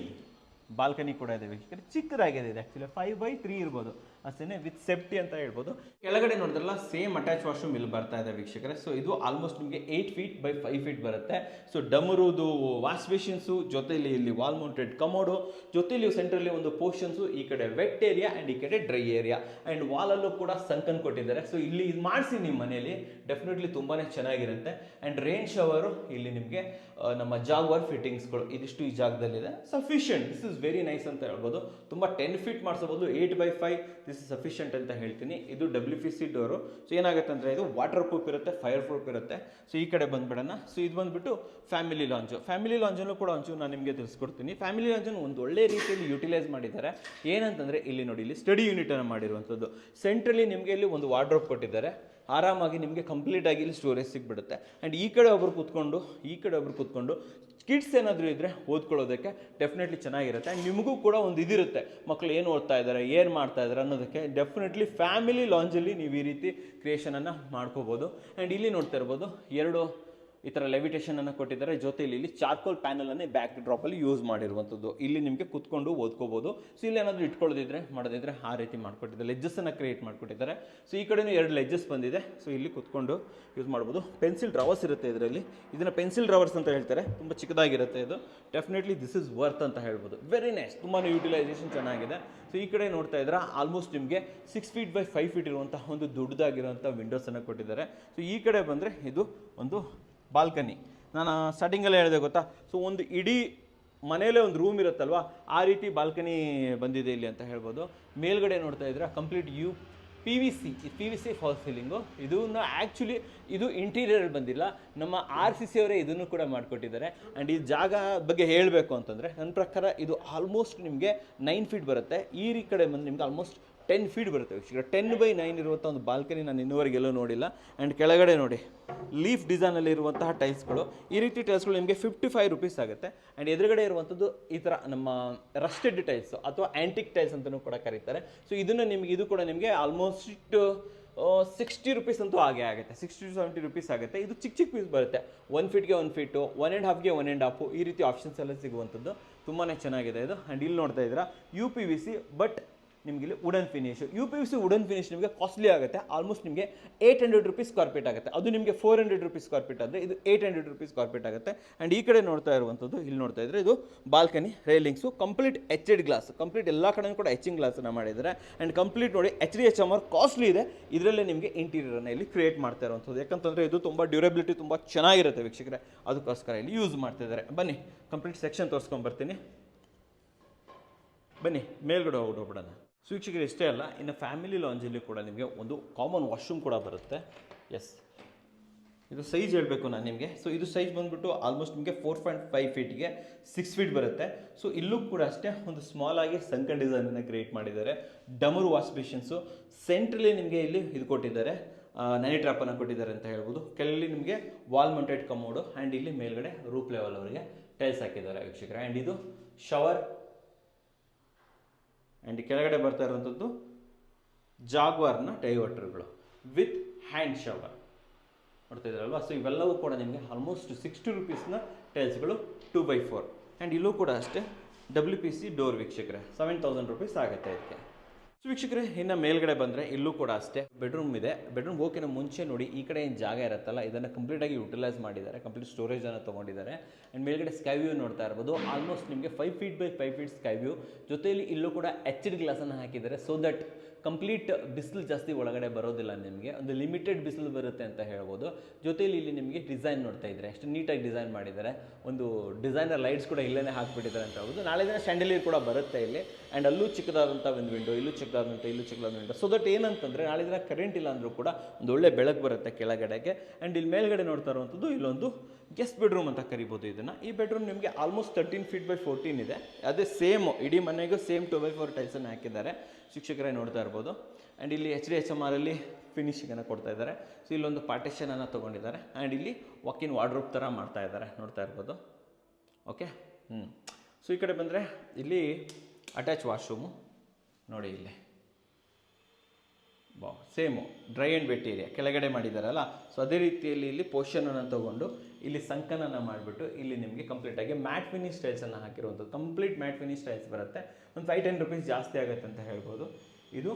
ಬಾಲ್ಕನಿ ಕೂಡ ಇದೆ ವೀಕ್ಷಕರೇ. ಚಿಕ್ಕದಾಗಿದೆ ಇದು, ಆ್ಯಕ್ಚುಲಿ 5x3 ಇರ್ಬೋದು ಅಷ್ಟೇ, ವಿತ್ ಸೇಫ್ಟಿ ಅಂತ ಹೇಳ್ಬೋದು. ಕೆಳಗಡೆ ನೋಡಿದ್ರಲ್ಲ ಸೇಮ್ ಅಟ್ಯಾಚ್ ವಾಶ್ರೂಮ್ ಇಲ್ಲಿ ಬರ್ತಾ ಇದೆ ವೀಕ್ಷಕರೇ. ಸೊ ಇದು ಆಲ್ಮೋಸ್ಟ್ ನಿಮಗೆ 8 ಫೀಟ್ ಬೈ 5 ಫೀಟ್ ಬರುತ್ತೆ. ಸೊ ಡಮರುದು ವಾಶ್ ಬೇಷನ್ಸು, ಜೊತೆಲಿ ಇಲ್ಲಿ ವಾಲ್ ಮೌಂಟೆಡ್ ಕಮೋಡು, ಜೊತೆಲಿ ಸೆಂಟ್ರಲ್ಲಿ ಒಂದು ಪೋರ್ಷನ್ಸು, ಈ ಕಡೆ ವೆಟ್ ಏರಿಯಾ ಆ್ಯಂಡ್ ಈ ಕಡೆ ಡ್ರೈ ಏರಿಯಾ. ಆ್ಯಂಡ್ ವಾಲಲ್ಲೂ ಕೂಡ ಸಂಕನ್ ಕೊಟ್ಟಿದ್ದಾರೆ. ಸೊ ಇಲ್ಲಿ ಇದು ಮಾಡಿಸಿ ನಿಮ್ಮ ಮನೆಯಲ್ಲಿ ಡೆಫಿನೆಟ್ಲಿ ತುಂಬಾ ಚೆನ್ನಾಗಿರುತ್ತೆ. ಆ್ಯಂಡ್ ರೈನ್ ಶವರು ಇಲ್ಲಿ ನಿಮಗೆ ನಮ್ಮ ಜಾಗ್ವಾರ್ ಫಿಟ್ಟಿಂಗ್ಸ್ಗಳು ಇದಿಷ್ಟು ಈ ಜಾಗದಲ್ಲಿದೆ. Sufficient, this is very nice ಅಂತ ಹೇಳ್ಬೋದು. ತುಂಬ 10 ಫೀಟ್ ಮಾಡಿಸಬಹುದು, 8x5 ದಿಸ್ ಇಸ್ ಸಫಿಷಿಯಂಟ್ ಅಂತ ಹೇಳ್ತೀನಿ. ಇದು WPC ಡೋರು. ಸೊ ಏನಾಗುತ್ತೆ ಅಂದರೆ ಇದು ವಾಟರ್ ಪ್ರೂಫ್ ಇರುತ್ತೆ, ಫೈರ್ ಪ್ರೂಫ್ ಇರುತ್ತೆ. ಸೊ ಈ ಕಡೆ ಬಂದ್ಬಿಡೋಣ. ಸೊ ಇದು ಬಂದುಬಿಟ್ಟು ಫ್ಯಾಮಿಲಿ ಲಾಂಜು. ಫ್ಯಾಮಿಲಿ ಲಾಂಜನ್ನು ಕೂಡ ಒಂಚೂರು ನಾನು ನಿಮಗೆ ತಿಳಿಸ್ಕೊಡ್ತೀನಿ. ಫ್ಯಾಮಿಲಿ ಲಾಂಜನ್ನು ಒಂದು ಒಳ್ಳೆ ರೀತಿಯಲ್ಲಿ ಯುಟಿಲೈಸ್ ಮಾಡಿದ್ದಾರೆ. ಏನಂತಂದರೆ ಇಲ್ಲಿ ನೋಡಿ, ಇಲ್ಲಿ ಸ್ಟಡಿ ಯೂನಿಟನ್ನು ಮಾಡಿರುವಂಥದ್ದು. ಸೆಂಟ್ರಲ್ಲಿ ನಿಮಗೆ ಇಲ್ಲಿ ಒಂದು ವಾರ್ಡ್ರೋಬ್ ಕೊಟ್ಟಿದ್ದಾರೆ. ಆರಾಮಾಗಿ ನಿಮಗೆ ಕಂಪ್ಲೀಟಾಗಿ ಇಲ್ಲಿ ಸ್ಟೋರೇಜ್ ಸಿಗ್ಬಿಡುತ್ತೆ. ಆ್ಯಂಡ್ ಈ ಕಡೆ ಒಬ್ಬರು ಕೂತ್ಕೊಂಡು ಕಿಡ್ಸ್ ಏನಾದರೂ ಇದ್ದರೆ ಓದ್ಕೊಳ್ಳೋದಕ್ಕೆ ಡೆಫಿನೆಟ್ಲಿ ಚೆನ್ನಾಗಿರುತ್ತೆ. ಆ್ಯಂಡ್ ನಿಮಗೂ ಕೂಡ ಒಂದು ಇದಿರುತ್ತೆ, ಮಕ್ಕಳು ಏನು ಓದ್ತಾ ಇದ್ದಾರೆ, ಏನು ಮಾಡ್ತಾ ಇದ್ದಾರೆ ಅನ್ನೋದಕ್ಕೆ. ಡೆಫಿನೆಟ್ಲಿ ಫ್ಯಾಮಿಲಿ ಲಾಂಜಲ್ಲಿ ನೀವು ಈ ರೀತಿ ಕ್ರಿಯೇಷನನ್ನು ಮಾಡ್ಕೋಬೋದು. ಆ್ಯಂಡ್ ಇಲ್ಲಿ ನೋಡ್ತಾ ಇರ್ಬೋದು, 2 ಈ ಥರ ಲೆವಿಟೇಷನನ್ನು ಕೊಟ್ಟಿದ್ದಾರೆ. ಜೊತೆಯಲ್ಲಿ ಇಲ್ಲಿ ಚಾರ್ಕೋಲ್ ಪ್ಯಾನಲನ್ನೇ ಬ್ಯಾಕ್ ಡ್ರಾಪಲ್ಲಿ ಯೂಸ್ ಮಾಡಿರುವಂಥದ್ದು. ಇಲ್ಲಿ ನಿಮಗೆ ಕುತ್ಕೊಂಡು ಓದ್ಕೋಬೋದು. ಸೊ ಇಲ್ಲಿ ಏನಾದರೂ ಇಟ್ಕೊಳ್ಳೋದಿದ್ರೆ ಮಾಡೋದಿದ್ರೆ ಆ ರೀತಿ ಮಾಡಿಕೊಟ್ಟಿದ್ದಾರೆ. ಲೆಜ್ಜಸ್ಸನ್ನು ಕ್ರಿಯೇಟ್ ಮಾಡಿಕೊಟ್ಟಿದ್ದಾರೆ. ಸೊ ಈ ಕಡೆಯೂ 2 ಲೆಜ್ಜಸ್ ಬಂದಿದೆ. ಸೊ ಇಲ್ಲಿ ಕುತ್ಕೊಂಡು ಯೂಸ್ ಮಾಡ್ಬೋದು. ಪೆನ್ಸಿಲ್ ಡ್ರಾವರ್ಸ್ ಇರುತ್ತೆ ಇದರಲ್ಲಿ. ಇದನ್ನು ಪೆನ್ಸಿಲ್ ಡ್ರಾವರ್ಸ್ ಅಂತ ಹೇಳ್ತಾರೆ. ತುಂಬ ಚಿಕ್ಕದಾಗಿರುತ್ತೆ ಇದು. ಡೆಫಿನೆಟ್ಲಿ ದಿಸ್ ಇಸ್ ವರ್ತ್ ಅಂತ ಹೇಳ್ಬೋದು. ವೆರಿ ನೈಸ್, ತುಂಬಾ ಯೂಟಿಲೈಸೇಷನ್ ಚೆನ್ನಾಗಿದೆ. ಸೊ ಈ ಕಡೆ ನೋಡ್ತಾ ಇದ್ರೆ ಆಲ್ಮೋಸ್ಟ್ ನಿಮಗೆ 6 ಫೀಟ್ ಬೈ 5 ಫೀಟ್ ಇರುವಂಥ ಒಂದು ದೊಡ್ಡದಾಗಿರುವಂಥ ವಿಂಡೋಸನ್ನು ಕೊಟ್ಟಿದ್ದಾರೆ. ಸೊ ಈ ಕಡೆ ಬಂದರೆ ಇದು ಒಂದು ಬಾಲ್ಕನಿ. ನಾನು ಸ್ಟಾರ್ಟಿಂಗಲ್ಲೇ ಹೇಳಿದೆ ಗೊತ್ತಾ, ಸೊ ಒಂದು ಇಡೀ ಮನೆಯಲ್ಲೇ ಒಂದು ರೂಮ್ ಇರುತ್ತಲ್ವ, ಆ ರೀತಿ ಬಾಲ್ಕನಿ ಬಂದಿದೆ ಇಲ್ಲಿ ಅಂತ ಹೇಳ್ಬೋದು. ಮೇಲ್ಗಡೆ ನೋಡ್ತಾ ಇದ್ರೆ complete P V C fall ceiling. ಇದನ್ನು ಆ್ಯಕ್ಚುಲಿ ಇದು ಇಂಟೀರಿಯರ್ ಬಂದಿಲ್ಲ, ನಮ್ಮ RCC ಅವರೇ ಇದನ್ನು ಕೂಡ ಮಾಡಿಕೊಟ್ಟಿದ್ದಾರೆ. ಆ್ಯಂಡ್ ಈ ಜಾಗ ಬಗ್ಗೆ ಹೇಳಬೇಕು ಅಂತಂದರೆ ನನ್ನ ಪ್ರಕಾರ ಇದು ಆಲ್ಮೋಸ್ಟ್ ನಿಮಗೆ 9 ಫೀಟ್ ಬರುತ್ತೆ. ಈ ಕಡೆ ಬಂದು ನಿಮ್ಗೆ ಆಲ್ಮೋಸ್ಟ್ 10 ಫೀಟ್ ಬರುತ್ತೆ ವೀಕ್ಷಕರೇ. 10 ಬೈ 9 ಇರುವಂಥ ಒಂದು ಬಾಲ್ಕನಿ ನಾನು ಇನ್ನೂವರೆಗೆ ಎಲ್ಲೂ ನೋಡಿಲ್ಲ. ಆ್ಯಂಡ್ ಕೆಳಗಡೆ ನೋಡಿ ಲೀಫ್ ಡಿಸೈನಲ್ಲಿ ಇರುವಂತಹ ಟೈಲ್ಸ್ಗಳು. ಈ ರೀತಿ ಟೈಲ್ಸ್ಗಳು ನಿಮಗೆ 55 ರೂಪೀಸ್ ಆಗುತ್ತೆ. ಆ್ಯಂಡ್ ಎದುರುಗಡೆ ಇರುವಂಥದ್ದು ಈ ಥರ ನಮ್ಮ ರಸ್ಟೆಡ್ ಟೈಲ್ಸ್ ಅಥವಾ ಆ್ಯಂಟಿಕ್ ಟೈಲ್ಸ್ ಅಂತಲೂ ಕೂಡ ಕರೀತಾರೆ. ಸೊ ಇದನ್ನು ನಿಮಗೆ ಇದು ಕೂಡ ನಿಮಗೆ ಆಲ್ಮೋಸ್ಟ್ 60 ರೂಪೀಸ್ ಅಂತೂ ಹಾಗೆ ಆಗುತ್ತೆ. 60 to 70 ರೂಪೀಸ್ ಆಗುತ್ತೆ. ಇದು ಚಿಕ್ಕ ಪೀಸ್ ಬರುತ್ತೆ. 1 ಫೀಟ್ಗೆ 1 ಫೀಟು, 1.5ಗೆ 1.5 ಈ ರೀತಿ ಆಪ್ಷನ್ಸ್ ಎಲ್ಲ ಸಿಗುವಂಥದ್ದು. ತುಂಬಾ ಚೆನ್ನಾಗಿದೆ ಇದು. ಆ್ಯಂಡ್ ಇಲ್ಲಿ ನೋಡ್ತಾ ಇದ್ದೀರಾ UPVC, ಬಟ್ ನಿಮಗೆ ಇಲ್ಲಿ wooden finish. UPVC wooden finish ನಿಮಗೆ ಕಾಸ್ಟ್ಲಿ ಆಗುತ್ತೆ. ಆಲ್ಮೋಸ್ಟ್ ನಿಮಗೆ 800 ರೂಪೀಸ್ ಸ್ಕ್ವೇರ್ ಫೀಟ್ ಆಗುತ್ತೆ. ಅದು ನಿಮಗೆ 400 ರೂಪೀಸ್ ಸ್ಕ್ವೇರ್ ಫೀಟ್ ಆದರೆ ಇದು 800 ರೂಪೀಸ್ ಸ್ಕ್ವೇರ್ ಫೀಟ್ ಆಗುತ್ತೆ. ಆ್ಯಂಡ್ ಈ ಕಡೆ ನೋಡ್ತಾ ಇರುವಂಥದ್ದು, ಇಲ್ಲಿ ನೋಡ್ತಾ ಇದ್ರೆ ಇದು balcony railings complete H glass, complete ಎಲ್ಲ ಕಡೆಯೂ ಕೂಡ ಎಚಿಂಗ್ ಗ್ಲಾಸನ್ನು ಮಾಡಿದ್ದಾರೆ. ಆ್ಯಂಡ್ ಕಂಪ್ಲೀಟ್ ನೋಡಿ HDHMR ಕಾಸ್ಟ್ಲಿ ಇದೆ. ಇದರಲ್ಲೇ ನಿಮಗೆ ಇಂಟೀರಿಯರನ್ನು ಇಲ್ಲಿ ಕ್ರಿಯೇಟ್ ಮಾಡ್ತಾ ಇರುವಂಥದ್ದು. ಯಾಕಂತಂದರೆ ಇದು ತುಂಬ ಡ್ಯೂರಬಿಲಿಟಿ ತುಂಬ ಚೆನ್ನಾಗಿರುತ್ತೆ ವೀಕ್ಷಕರೇ, ಅದಕ್ಕೋಸ್ಕರ ಇಲ್ಲಿ ಯೂಸ್ ಮಾಡ್ತಿದ್ದಾರೆ. ಬನ್ನಿ ಕಂಪ್ಲೀಟ್ ಸೆಕ್ಷನ್ ತೋರಿಸ್ಕೊಂಡ್ಬರ್ತೀನಿ. ಬನ್ನಿ ಮೇಲ್ಗಡೆ ಹೋಗ್ಬಿಡೋಣ. ಸೊ ವೀಕ್ಷಕರು ಇಷ್ಟೇ ಅಲ್ಲ, ಇನ್ನು ಫ್ಯಾಮಿಲಿ ಲಾಂಜಲ್ಲಿ ಕೂಡ ನಿಮಗೆ ಒಂದು ಕಾಮನ್ ವಾಶ್ರೂಮ್ ಕೂಡ ಬರುತ್ತೆ. ಎಸ್, ಇದು ಸೈಜ್ ಹೇಳಬೇಕು ನಾನು ನಿಮಗೆ. ಸೊ ಇದು ಸೈಜ್ ಬಂದುಬಿಟ್ಟು ಆಲ್ಮೋಸ್ಟ್ ನಿಮಗೆ 4.5 ಫೀಟ್ಗೆ 6 ಫೀಟ್ ಬರುತ್ತೆ. ಸೊ ಇಲ್ಲೂ ಕೂಡ ಅಷ್ಟೇ ಒಂದು ಸ್ಮಾಲ್ ಆಗಿ ಸಂಕನ್ ಡಿಸೈನನ್ನು ಕ್ರಿಯೇಟ್ ಮಾಡಿದ್ದಾರೆ. ಡಮರು ವಾಶ್ ಬೇಷನ್ಸು ಸೆಂಟ್ರಲ್ಲಿ ನಿಮಗೆ ಇಲ್ಲಿ ಇದು ಕೊಟ್ಟಿದ್ದಾರೆ, ನೈಟ್ ಟ್ರಾಪನ್ನು ಕೊಟ್ಟಿದ್ದಾರೆ ಅಂತ ಹೇಳ್ಬೋದು. ಕೆಳಗೆ ನಿಮಗೆ ವಾಲ್ ಮೌಂಟೆಡ್ ಕಮೋಡು. ಆ್ಯಂಡ್ ಇಲ್ಲಿ ಮೇಲ್ಗಡೆ ರೂಪ್ ಲೆವೆಲ್ ಅವರಿಗೆ ಟೈಲ್ಸ್ ಹಾಕಿದ್ದಾರೆ ವೀಕ್ಷಕರೇ. ಆ್ಯಂಡ್ ಇದು ಶವರ್. ಆ್ಯಂಡ್ ಕೆಳಗಡೆ ಬರ್ತಾ ಇರುವಂಥದ್ದು ಜಾಗ್ವಾರ್ನ ಡೈವರ್ಟರ್ಗಳು ವಿತ್ ಹ್ಯಾಂಡ್ ಶವರ್ ನೋಡ್ತಾ ಇದ್ದಾರಲ್ವ. ಸೊ ಇವೆಲ್ಲವೂ ಕೂಡ ನಿಮಗೆ ಆಲ್ಮೋಸ್ಟ್ 60 ರೂಪೀಸ್ನ ಟೈಲ್ಸ್ಗಳು 2x4. ಆ್ಯಂಡ್ ಇಲ್ಲೂ ಕೂಡ ಅಷ್ಟೇ WPC ಡೋರ್ ವೀಕ್ಷಕರೇ 7000 ರೂಪೀಸ್ ಆಗುತ್ತೆ ಇದಕ್ಕೆ. ಸೊ ವೀಕ್ಷಕರೇ ಇನ್ನು ಮೇಲ್ಗಡೆ ಬಂದರೆ ಇಲ್ಲೂ ಕೂಡ ಅಷ್ಟೇ ಬೆಡ್ರೂಮ್ ಇದೆ. ಬೆಡ್ರೂಮ್ ಹೋಗೋಕ್ಕಿಂತ ಮುಂಚೆ ನೋಡಿ ಈ ಕಡೆ ಏನು ಜಾಗ ಇರುತ್ತಲ್ಲ, ಇದನ್ನು ಕಂಪ್ಲೀಟಾಗಿ ಯುಟಿಲೈಸ್ ಮಾಡಿದ್ದಾರೆ. ಕಂಪ್ಲೀಟ್ ಸ್ಟೋರೇಜನ್ನು ತೊಗೊಂಡಿದ್ದಾರೆ. ಆ್ಯಂಡ್ ಮೇಲ್ಗಡೆ ಸ್ಕೈ ವ್ಯೂ ನೋಡ್ತಾ ಇರ್ಬೋದು. ಆಲ್ಮೋಸ್ಟ್ ನಿಮಗೆ 5 feet by 5 feet sky view. ಜೊತೆಯಲ್ಲಿ ಇಲ್ಲೂ ಕೂಡ HD ಗ್ಲಾಸನ್ನು ಹಾಕಿದ್ದಾರೆ. ಸೊ ದಟ್ ಕಂಪ್ಲೀಟ್ ಬಿಸಿಲು ಜಾಸ್ತಿ ಒಳಗಡೆ ಬರೋದಿಲ್ಲ, ನಿಮಗೆ ಒಂದು ಲಿಮಿಟೆಡ್ ಬಿಸಿಲು ಬರುತ್ತೆ ಅಂತ ಹೇಳ್ಬೋದು. ಜೊತೆಯಲ್ಲಿ ಇಲ್ಲಿ ನಿಮಗೆ ಡಿಸೈನ್ ನೋಡ್ತಾ ಇದ್ದಾರೆ, ಎಷ್ಟು ನೀಟಾಗಿ ಡಿಸೈನ್ ಮಾಡಿದ್ದಾರೆ. ಒಂದು ಡಿಸೈನರ್ ಲೈಟ್ಸ್ ಕೂಡ ಇಲ್ಲೇ ಹಾಕಿಬಿಟ್ಟಿದ್ದಾರೆ ಅಂತ ಹೇಳ್ಬೋದು. ನಾಳೆ ದಿನ ಸ್ಟ್ಯಾಂಡಲಿಯರ್ ಕೂಡ ಬರುತ್ತೆ ಇಲ್ಲಿ. ಆ್ಯಂಡ್ ಅಲ್ಲೂ ಚಿಕ್ಕದಾದಂಥ ಒಂದು ವಿಂಡೋ, ಇಲ್ಲೂ ಚಿಕ್ಕದಾದಂಥ ವಿಂಡೋ. ಸೊ ದಟ್ ಏನಂತಂದರೆ ನಾಳೆ ದಿನ ಕರೆಂಟ್ ಇಲ್ಲ ಅಂದರೂ ಕೂಡ ಒಂದು ಒಳ್ಳೆ ಬೆಳಕು ಬರುತ್ತೆ ಕೆಳಗಡೆಗೆ. ಆ್ಯಂಡ್ ಇಲ್ಲಿ ಮೇಲ್ಗಡೆ ನೋಡ್ತಾ ಇರುವಂಥದ್ದು ಇಲ್ಲೊಂದು ಗೆಸ್ಟ್ ಬೆಡ್ರೂಮ್ ಅಂತ ಕರಿಬೋದು ಇದನ್ನು. ಈ ಬೆಡ್ರೂಮ್ ನಿಮಗೆ ಆಲ್ಮೋಸ್ಟ್ 13 ಫೀಟ್ ಬೈ 14 ಇದೆ. ಅದೇ ಸೇಮ್ ಇಡೀ ಮನೆಗೂ ಸೇಮ್ 2x4 ಟೈಲ್ಸನ್ನು ಹಾಕಿದ್ದಾರೆ. ಶಿಕ್ಷಕರೇ ನೋಡ್ತಾ ಇರ್ಬೋದು. ಆ್ಯಂಡ್ ಇಲ್ಲಿ HDHMR ಅಲ್ಲಿ ಫಿನಿಶಿಂಗನ್ನು ಕೊಡ್ತಾ ಇದ್ದಾರೆ. ಸೊ ಇಲ್ಲೊಂದು ಪಾರ್ಟಿಷನನ್ನು ತೊಗೊಂಡಿದ್ದಾರೆ. ಆ್ಯಂಡ್ ಇಲ್ಲಿ ವಾಕಿನ್ ವಾರ್ಡ್ರೋಬ್ ಥರ ಮಾಡ್ತಾ ಇದ್ದಾರೆ, ನೋಡ್ತಾ ಇರ್ಬೋದು. ಓಕೆ, ಸೊ ಈ ಕಡೆ ಬಂದರೆ ಇಲ್ಲಿ ಅಟ್ಯಾಚ್ ವಾಶ್ರೂಮು ನೋಡಿ. ಇಲ್ಲಿ same dry and vet area ಕೆಳಗಡೆ ಮಾಡಿದ್ದಾರಲ್ಲ. ಸೊ ಅದೇ ರೀತಿಯಲ್ಲಿ ಇಲ್ಲಿ ಪೋರ್ಷನನ್ನು ತೊಗೊಂಡು ಇಲ್ಲಿ ಸಂಕನನ್ನು ಮಾಡಿಬಿಟ್ಟು ಇಲ್ಲಿ ನಿಮಗೆ ಕಂಪ್ಲೀಟಾಗಿ ಮ್ಯಾಟ್ ಫಿನಿಶ್ ಟೈಲ್ಸನ್ನು ಹಾಕಿರುವಂಥದ್ದು. ಕಂಪ್ಲೀಟ್ ಮ್ಯಾಟ್ ಫಿನಿಶ್ ಟೈಲ್ಸ್ ಬರುತ್ತೆ. ಒಂದು 5-10 ರೂಪೀಸ್ ಜಾಸ್ತಿ ಆಗುತ್ತೆ ಅಂತ ಹೇಳ್ಬೋದು. ಇದು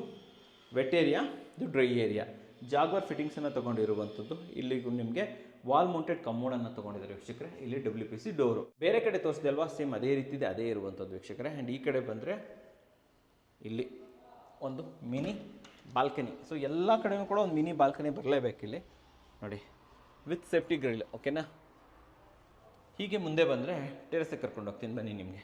ವೆಟ್ ಏರಿಯಾ, ಇದು ಡ್ರೈ ಏರಿಯಾ. ಜಾಗ್ವಾರ್ ಫಿಟ್ಟಿಂಗ್ಸನ್ನು ತೊಗೊಂಡಿರುವಂಥದ್ದು. ಇಲ್ಲಿಗೂ ನಿಮಗೆ ವಾಲ್ ಮೌಂಟೆಡ್ ಕಮೋಡನ್ನು ತೊಗೊಂಡಿದ್ದಾರೆ ವೀಕ್ಷಕರೇ. ಇಲ್ಲಿ WPC ಡೋರು. ಬೇರೆ ಕಡೆ ತೋರಿಸಿದೆ ಅಲ್ವಾ, ಸೇಮ್ ಅದೇ ರೀತಿದೆ, ಅದೇ ಇರುವಂಥದ್ದು ವೀಕ್ಷಕರೇ. ಆ್ಯಂಡ್ ಈ ಕಡೆ ಬಂದರೆ ಇಲ್ಲಿ ಒಂದು ಮಿನಿ ಬಾಲ್ಕನಿ. ಸೊ ಎಲ್ಲ ಕಡೆಯೂ ಕೂಡ ಒಂದು ಮಿನಿ ಬಾಲ್ಕನಿ ಬರಲೇಬೇಕಿಲ್ಲಿ ನೋಡಿ, ವಿತ್ ಸೇಫ್ಟಿ ಗ್ರಿಲ್. ಓಕೆನಾ. ಹೀಗೆ ಮುಂದೆ ಬಂದರೆ ಟೆರೆಸ್ಗೆ ಕರ್ಕೊಂಡು ಹೋಗ್ತೀನಿ ಬನ್ನಿ ನಿಮಗೆ.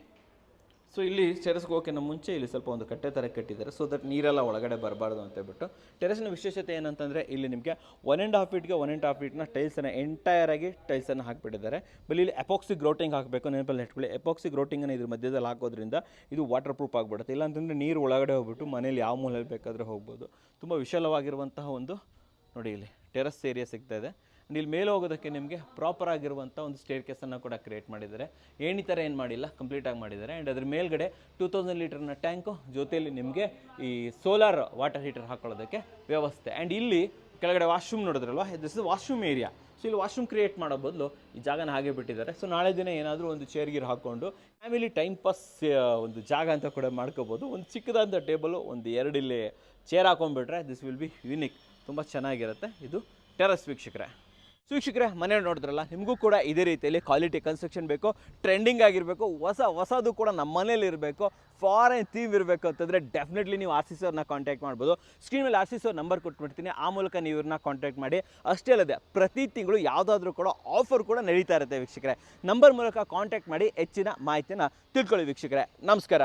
ಸೊ ಇಲ್ಲಿ ಟೆರೆಸ್ಗೆ ಹೋಗೋಕ್ಕಿಂತ ಮುಂಚೆ ಇಲ್ಲಿ ಸ್ವಲ್ಪ ಒಂದು ಕಟ್ಟೆ ಥರ ಕಟ್ಟಿದ್ದಾರೆ. ಸೊ ದಟ್ ನೀರೆಲ್ಲ ಒಳಗಡೆ ಬರಬಾರ್ದು ಅಂತ ಹೇಳ್ಬಿಟ್ಟು. ಟೆರೆಸ್ನ ವಿಶೇಷತೆ ಏನಂತಂದರೆ ಇಲ್ಲಿ ನಿಮಗೆ 1.5 ಫೀಟ್ಗೆ 1.5 ಫೀಟ್ನ ಟೈಲ್ಸನ್ನು ಎಂಟೈರಾಗಿ ಟೈಲ್ಸನ್ನು ಹಾಕಿಬಿಟ್ಟಿದ್ದಾರೆ. ಬಲ್ಲಿ ಇಲ್ಲಿ ಎಪಾಕ್ಸಿ ಗ್ರೌಟಿಂಗ್ ಹಾಕಬೇಕು, ನೆನಪಲ್ಲಿ ಇಟ್ಕೊಳ್ಳಿ. ಎಪಾಕ್ಸಿ ಗ್ರೌಟಿಂಗನ್ನು ಇದ್ರ ಮಧ್ಯದಲ್ಲಿ ಹಾಕೋದ್ರಿಂದ ಇದು ವಾಟರ್ ಪ್ರೂಫ್ ಆಗಿಬಿಡುತ್ತೆ. ಇಲ್ಲಾಂತಂದರೆ ನೀರು ಒಳಗಡೆ ಹೋಗ್ಬಿಟ್ಟು ಮನೇಲಿ ಯಾವ ಮೂಲೆಯಲ್ಲಿ ಬೇಕಾದರೆ ಹೋಗ್ಬೋದು. ತುಂಬ ವಿಶಾಲವಾಗಿರುವಂತಹ ಒಂದು ನೋಡಿ ಇಲ್ಲಿ ಟೆರೆಸ್ ಏರಿಯಾ ಸಿಗ್ತಾ ಇದೆ. ಇಲ್ಲಿ ಮೇಲೆ ಹೋಗೋದಕ್ಕೆ ನಿಮಗೆ ಪ್ರಾಪರ್ ಆಗಿರುವಂಥ ಒಂದು ಸ್ಟೇರ್ ಕೇಸನ್ನು ಕೂಡ ಕ್ರಿಯೇಟ್ ಮಾಡಿದ್ದಾರೆ. ಏಣಿ ಥರ ಏನು ಮಾಡಿಲ್ಲ, ಕಂಪ್ಲೀಟಾಗಿ ಮಾಡಿದ್ದಾರೆ. ಆ್ಯಂಡ್ ಅದ್ರ ಮೇಲ್ಗಡೆ 2000 ಲೀಟರ್ನ ಟ್ಯಾಂಕು, ಜೊತೆಯಲ್ಲಿ ನಿಮಗೆ ಈ ಸೋಲಾರ್ ವಾಟರ್ ಹೀಟರ್ ಹಾಕೊಳ್ಳೋದಕ್ಕೆ ವ್ಯವಸ್ಥೆ. ಆ್ಯಂಡ್ ಇಲ್ಲಿ ಕೆಳಗಡೆ ವಾಶ್ರೂಮ್ ನೋಡಿದ್ರಲ್ವ, this is washroom area. So ಇಲ್ಲಿ ವಾಶ್ರೂಮ್ ಕ್ರಿಯೇಟ್ ಮಾಡೋ ಬದಲು ಈ ಜಾಗನ ಹಾಗೆ ಬಿಟ್ಟಿದ್ದಾರೆ. ಸೊ ನಾಳೆ ದಿನ ಏನಾದರೂ ಒಂದು ಚೇರ್ಗಿರ್ ಹಾಕ್ಕೊಂಡು ಫ್ಯಾಮಿಲಿ ಟೈಮ್ ಪಾಸ್ ಒಂದು ಜಾಗ ಅಂತ ಕೂಡ ಮಾಡ್ಕೋಬೋದು. ಒಂದು ಚಿಕ್ಕದಾದಂಥ ಟೇಬಲು, ಒಂದು 2 ಇಲ್ಲಿ ಚೇರ್ ಹಾಕೊಂಡ್ಬಿಟ್ರೆ ದಿಸ್ ವಿಲ್ ಬಿ ಯುನಿಕ್, ತುಂಬ ಚೆನ್ನಾಗಿರುತ್ತೆ. ಇದು ಟೆರಸ್ ವೀಕ್ಷಕರೇ. ಸೊ ವೀಕ್ಷಕರೇ, ಮನೆ ನೋಡಿದ್ರಲ್ಲ, ನಿಮಗೂ ಕೂಡ ಇದೇ ರೀತಿಯಲ್ಲಿ ಕ್ವಾಲಿಟಿ ಕನ್ಸ್ಟ್ರಕ್ಷನ್ ಬೇಕು, ಟ್ರೆಂಡಿಂಗ್ ಆಗಿರಬೇಕು, ಹೊಸದು ಕೂಡ ನಮ್ಮ ಮನೇಲಿ ಇರಬೇಕು, ಫಾರಿನ್ ಥೀಮ್ ಇರಬೇಕು ಅಂತಂದರೆ ಡೆಫಿನೆಟ್ಲಿ ನೀವು RCC ಅವ್ರನ್ನ ಕಾಂಟ್ಯಾಕ್ಟ್ ಮಾಡ್ಬೋದು. ಸ್ಕ್ರೀನ್ ಮೇಲೆ RCC ಅವ್ರ ನಂಬರ್ ಕೊಟ್ಬಿಡ್ತೀನಿ, ಆ ಮೂಲಕ ನೀವು ಇವ್ರನ್ನ ಕಾಂಟ್ಯಾಕ್ಟ್ ಮಾಡಿ. ಅಷ್ಟೇ ಅಲ್ಲದೆ ಪ್ರತಿ ತಿಂಗಳು ಯಾವುದಾದ್ರೂ ಕೂಡ ಆಫರ್ ಕೂಡ ನಡೀತಾ ಇರುತ್ತೆ ವೀಕ್ಷಕರೇ. ನಂಬರ್ ಮೂಲಕ ಕಾಂಟ್ಯಾಕ್ಟ್ ಮಾಡಿ ಹೆಚ್ಚಿನ ಮಾಹಿತಿನ ತಿಳ್ಕೊಳ್ಳಿ ವೀಕ್ಷಕರೇ. ನಮಸ್ಕಾರ.